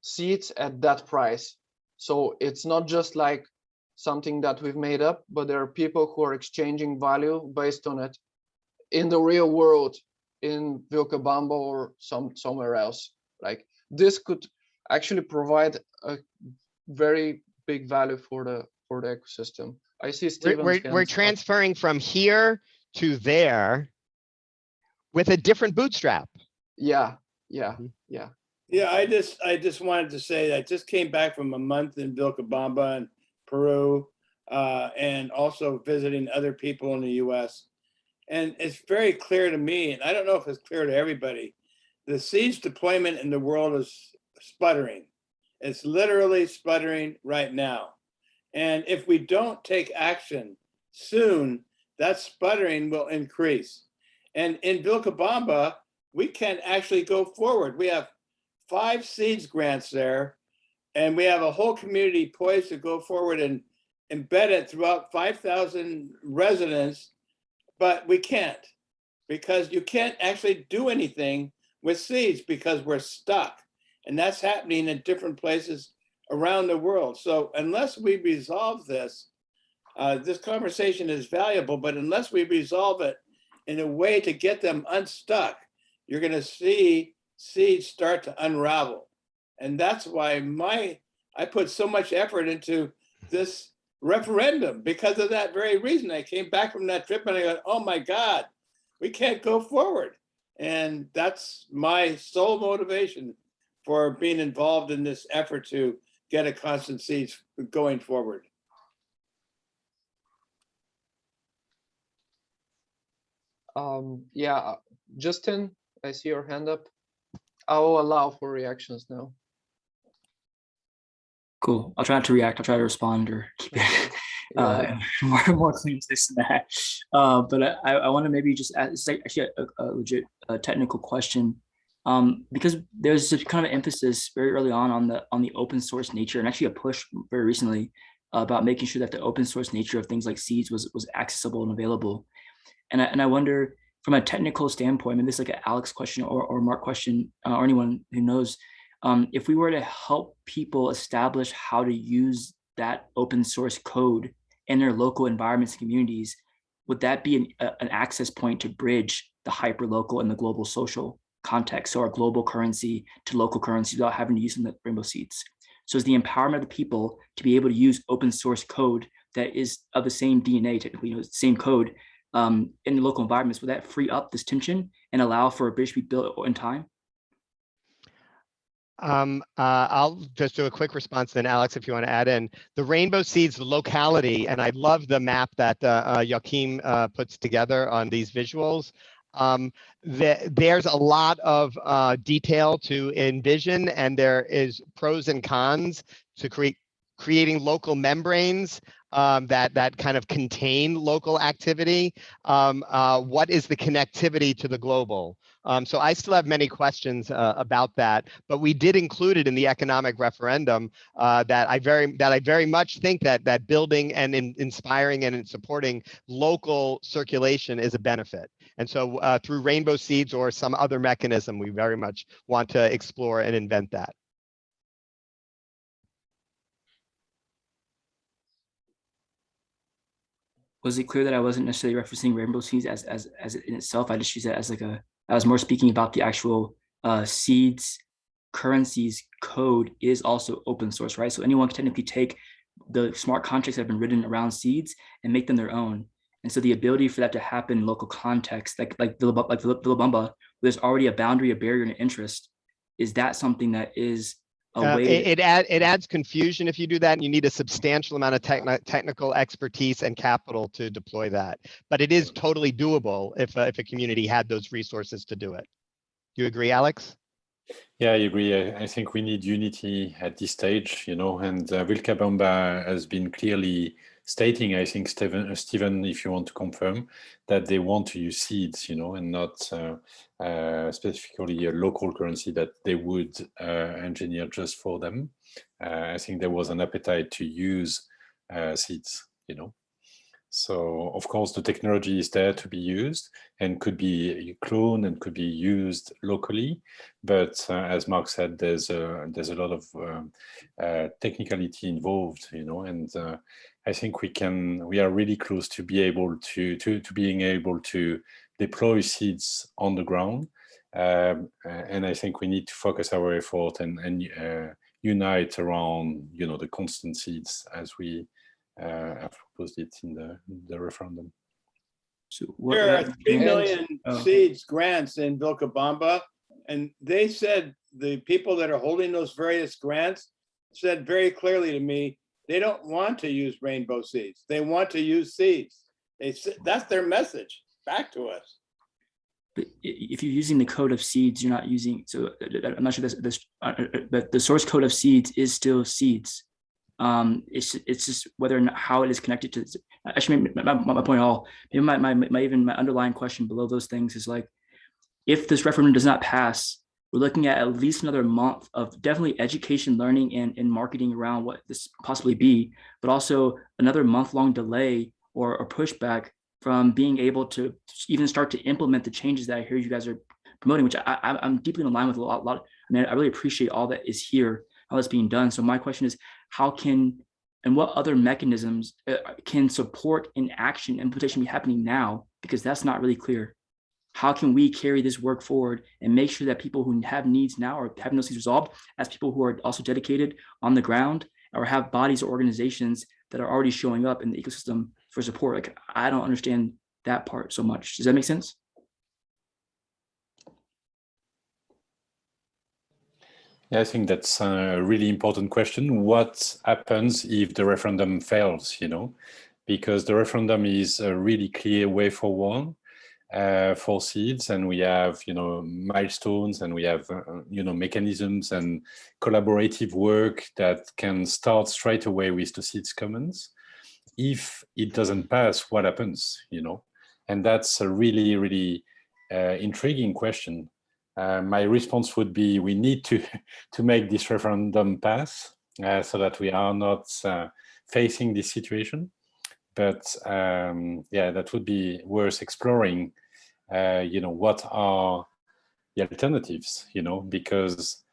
seeds at that price. So it's not just like something that we've made up, but there are people who are exchanging value based on it in the real world, in Vilcabamba or somewhere else. Like this could actually provide a very big value for the ecosystem. I see Steven's We're transferring from here to there with a different bootstrap. Yeah. Yeah, I just wanted to say that I just came back from a month in Vilcabamba and Peru, and also visiting other people in the US. And it's very clear to me, and I don't know if it's clear to everybody, the seeds deployment in the world is sputtering. It's literally sputtering right now. And if we don't take action soon, that sputtering will increase. And in Vilcabamba, we can actually go forward. We have 5 seeds grants there, and we have a whole community poised to go forward and embed it throughout 5,000 residents, but we can't, because you can't actually do anything with seeds because we're stuck. And that's happening in different places around the world. So unless we resolve this, this conversation is valuable, but unless we resolve it in a way to get them unstuck, you're going to see seeds start to unravel. And that's why I put so much effort into this referendum, because of that very reason. I came back from that trip and I go, oh my God, we can't go forward. And that's my sole motivation for being involved in this effort to get a constant seeds going forward. Yeah, Justin, I see your hand up. I will allow for reactions now. Cool. I'll try not to react. I'll try to respond or keep it more clean than that. But I want to maybe just ask, it's actually a legit technical question, because there's a kind of emphasis very early on the open source nature, and actually a push very recently about making sure that the open source nature of things like seeds was accessible and available. And I wonder, from a technical standpoint, I mean, this is like an Alex question or Mark question, or anyone who knows, if we were to help people establish how to use that open source code in their local environments and communities, would that be an access point to bridge the hyperlocal and the global social context, so our global currency to local currency without having to use the rainbow seeds. So it's the empowerment of the people to be able to use open source code that is of the same DNA, technically, the same code in the local environments. Would that free up this tension and allow for a bridge to be built in time? I'll just do a quick response, then Alex, if you want to add in. The rainbow seeds, the locality, and I love the map that Joachim puts together on these visuals. There's a lot of detail to envision, and there is pros and cons to creating local membranes that kind of contain local activity. What is the connectivity to the global? So I still have many questions about that, but we did include it in the economic referendum that I very much think that building and inspiring and supporting local circulation is a benefit. And so through rainbow seeds or some other mechanism, we very much want to explore and invent that. Was it clear that I wasn't necessarily referencing rainbow seeds as it in itself? I just used that as like I was more speaking about the actual seeds, currencies code is also open source, right? So anyone can technically take the smart contracts that have been written around seeds and make them their own. And so the ability for that to happen in local context, like the Lubumba, there's already a boundary, a barrier, and an interest. Is that something that is a way? It adds confusion if you do that, and you need a substantial amount of technical expertise and capital to deploy that. But it is totally doable if a community had those resources to do it. Do you agree, Alex? Yeah, I agree. I think we need unity at this stage, you know, and Vilcabamba has been clearly stating, I think, Stephen, if you want to confirm, that they want to use seeds, you know, and not specifically a local currency that they would engineer just for them. I think there was an appetite to use seeds, you know. So of course the technology is there to be used and could be cloned and could be used locally, but as Mark said, there's a lot of technicality involved, you know, and I think we are really close to be able to being able to deploy seeds on the ground, and I think we need to focus our effort and unite around, you know, the constant seeds as we have proposed it in the referendum. So there are 3 million seeds grants in Vilcabamba, and they said the people that are holding those various grants said very clearly to me, they don't want to use rainbow seeds. They want to use seeds. That's their message back to us. But if you're using the code of seeds, you're not using, so I'm not sure but the source code of seeds is still seeds. It's just whether or not how it is connected to. Actually, my point all, maybe my underlying question below those things is like, if this referendum does not pass, we're looking at least another month of definitely education, learning, and marketing around what this possibly be, but also another month-long delay or pushback from being able to even start to implement the changes that I hear you guys are promoting, which I'm deeply in line with a lot. I mean, I really appreciate all that is here, how that's being done. So my question is, how can and what other mechanisms can support in action implementation be happening now? Because that's not really clear. How can we carry this work forward and make sure that people who have needs now are having those things resolved as people who are also dedicated on the ground or have bodies or organizations that are already showing up in the ecosystem for support? Like, I don't understand that part so much. Does that make sense? Yeah, I think that's a really important question. What happens if the referendum fails, you know? Because the referendum is a really clear way forward for seeds, and we have, you know, milestones, and we have, you know, mechanisms and collaborative work that can start straight away with the seeds commons. If it doesn't pass, what happens, you know? And that's a really, really intriguing question. My response would be, we need to make this referendum pass so that we are not facing this situation. But yeah, that would be worth exploring, you know, what are the alternatives, you know, because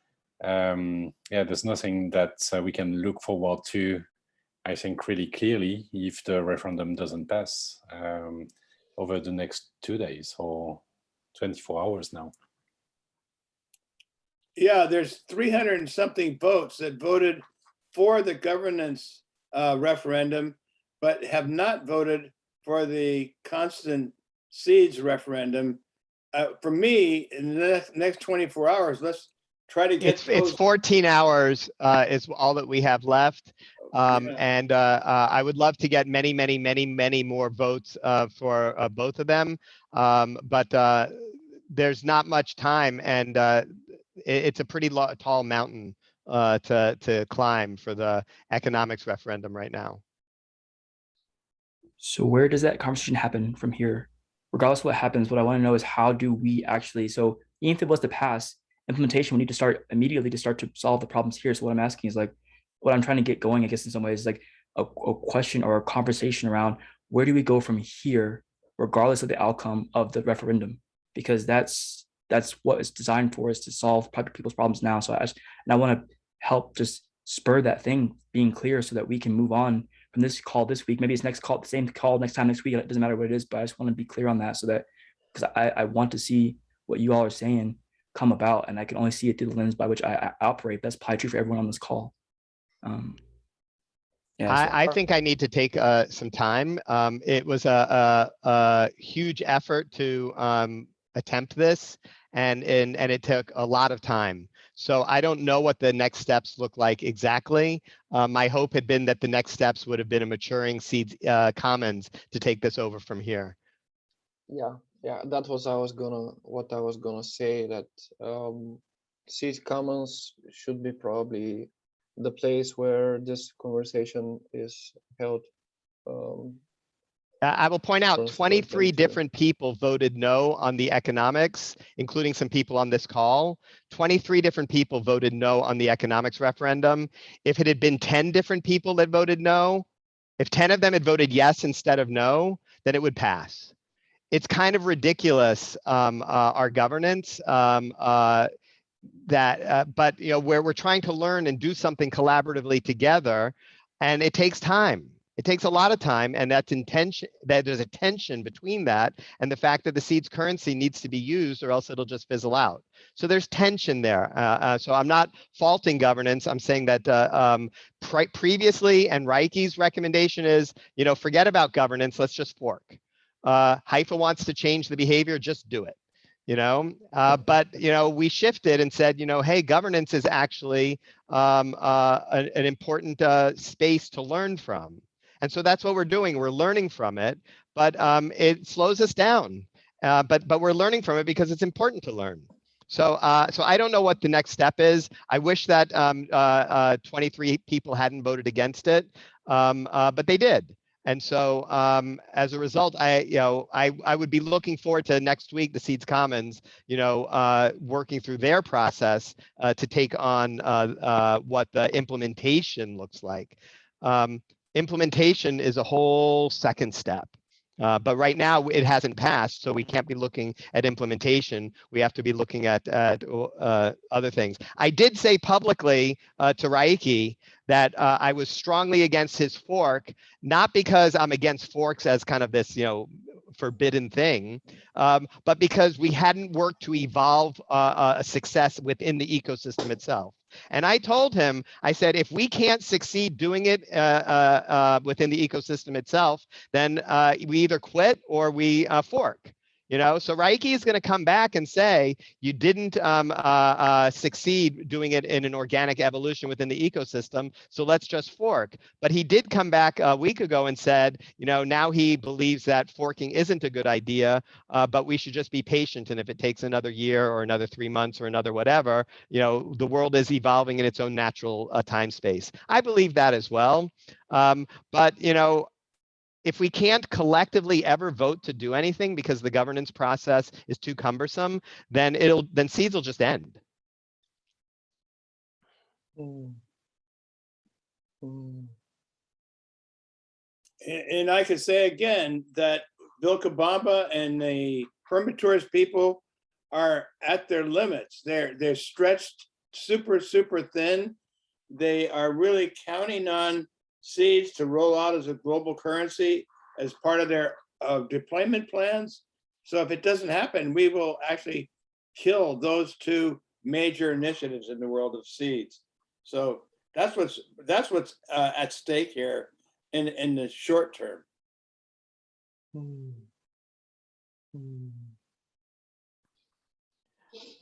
yeah, there's nothing that we can look forward to, I think, really clearly if the referendum doesn't pass over the next 2 days or 24 hours now. Yeah, there's 300 and something votes that voted for the governance referendum, but have not voted for the constant seeds referendum. For me, in the next 24 hours, let's try to get It's 14 hours is all that we have left. Yeah. And I would love to get many more votes for both of them. But there's not much time, and it's a pretty tall mountain to climb for the economics referendum right now. So where does that conversation happen from here? Regardless of what happens, what I want to know is how do we actually, so even if it was to pass, implementation, we need to start immediately to start to solve the problems here. So what I'm asking is like, what I'm trying to get going, I guess in some ways, is like a question or a conversation around where do we go from here, regardless of the outcome of the referendum? Because that's what it's designed for, is to solve people's problems now. So I want to help just spur that thing being clear so that we can move on from this call this week. Maybe it's next call, the same call next time next week. It doesn't matter what it is, but I just want to be clear on that so that, because I want to see what you all are saying come about, and I can only see it through the lens by which I operate. That's probably true for everyone on this call. Yeah, I think I need to take some time. It was a huge effort to attempt this, and it took a lot of time. So I don't know what the next steps look like exactly. My hope had been that the next steps would have been a maturing Seeds Commons to take this over from here. Yeah, that was what I was gonna say, that Seeds Commons should be probably the place where this conversation is held. I will point out for 23 them to- different people voted no on the economics, including some people on this call. 23 different people voted no on the economics referendum. If it had been 10 different people that voted no, if 10 of them had voted yes instead of no, then it would pass. It's kind of ridiculous, our governance, but you know, where we're trying to learn and do something collaboratively together, and it takes time. It takes a lot of time, and that there's a tension between that and the fact that the seeds currency needs to be used, or else it'll just fizzle out. So there's tension there. So I'm not faulting governance. I'm saying that previously, and Reiche's recommendation is, you know, forget about governance. Let's just fork. Haifa wants to change the behavior. Just do it. You know, but you know, we shifted and said, you know, hey, governance is actually an important space to learn from. And so that's what we're doing. We're learning from it, but it slows us down. But we're learning from it because it's important to learn. So so I don't know what the next step is. I wish that 23 people hadn't voted against it, but they did. And so as a result, I would be looking forward to next week, the Seeds Commons, you know, working through their process to take on what the implementation looks like. Implementation is a whole second step. But right now it hasn't passed, so we can't be looking at implementation. We have to be looking at other things. I did say publicly to Reiche that I was strongly against his fork, not because I'm against forks as kind of this, you know, forbidden thing, but because we hadn't worked to evolve a success within the ecosystem itself. And I told him, I said, if we can't succeed doing it within the ecosystem itself, then we either quit or we fork. You know, so Reiche is going to come back and say, you didn't succeed doing it in an organic evolution within the ecosystem, so let's just fork. But he did come back a week ago and said, you know, now he believes that forking isn't a good idea, but we should just be patient. And if it takes another year or another 3 months or another whatever, you know, the world is evolving in its own natural time space. I believe that as well. But, you know, if we can't collectively ever vote to do anything because the governance process is too cumbersome, then seeds will just end. And I could say again that Bill Kabamba and the permaturist people are at their limits. They're stretched super thin. They are really counting on seeds to roll out as a global currency as part of their deployment plans. So if it doesn't happen, we will actually kill those two major initiatives in the world of seeds. So that's what's at stake here in the short term.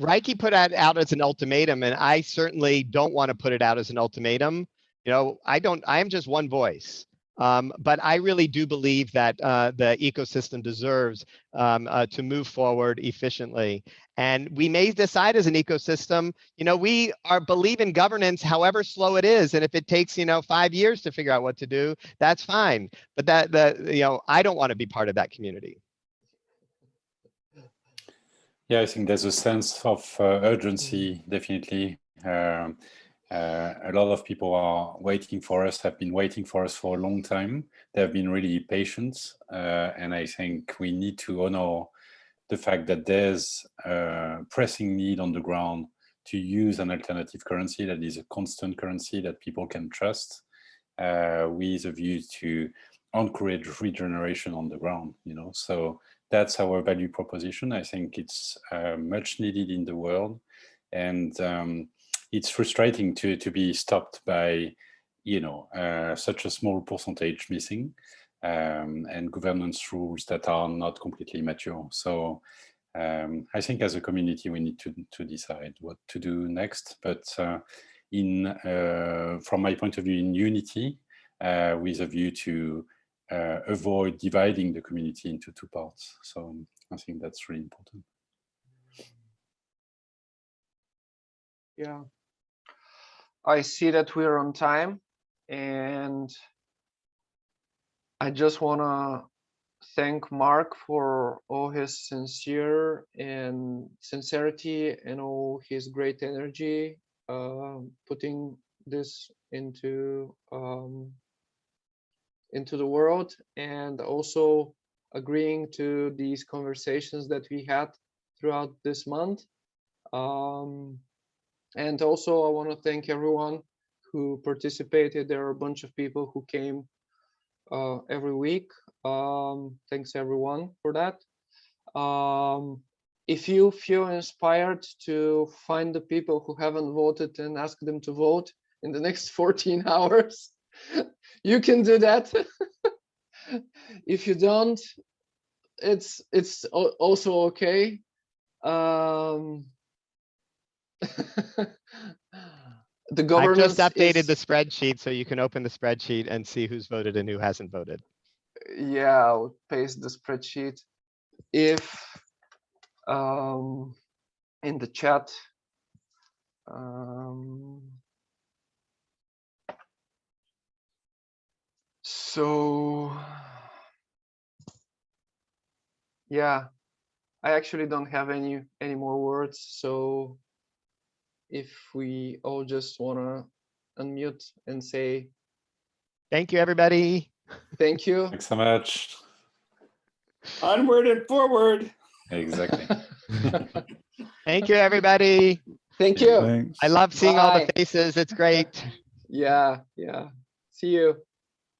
Reiki put it out as an ultimatum, and I certainly don't want to put it out as an ultimatum. You know, I am just one voice. But I really do believe that the ecosystem deserves to move forward efficiently. And we may decide as an ecosystem, you know, we believe in governance, however slow it is. And if it takes, you know, 5 years to figure out what to do, that's fine. But you know, I don't want to be part of that community. Yeah, I think there's a sense of urgency, definitely. A lot of people are waiting for us, have been waiting for us for a long time. They have been really patient. And I think we need to honor the fact that there's a pressing need on the ground to use an alternative currency that is a constant currency that people can trust, with a view to encourage regeneration on the ground, you know. So that's our value proposition. I think it's much needed in the world. And it's frustrating to be stopped by, you know, such a small percentage missing, and governance rules that are not completely mature. So I think as a community, we need to decide what to do next. But from my point of view, in unity, with a view to avoid dividing the community into two parts. So I think that's really important. Yeah. I see that we're on time, and I just want to thank Mark for all his sincerity and all his great energy, putting this into the world, and also agreeing to these conversations that we had throughout this month. And also, I want to thank everyone who participated. There are a bunch of people who came every week. Thanks everyone for that. If you feel inspired to find the people who haven't voted and ask them to vote in the next 14 hours, you can do that. If you don't, it's also okay. The governance I've just updated the spreadsheet, so you can open the spreadsheet and see who's voted and who hasn't voted. Yeah, I'll paste the spreadsheet. If in the chat, so yeah, I actually don't have any more words. So if we all just want to unmute and say thank you, everybody. Thank you. Thanks so much. Onward and forward. Exactly. Thank you, everybody. Thank you. Thanks. I love seeing all the Bye. faces. It's great. Yeah. See you.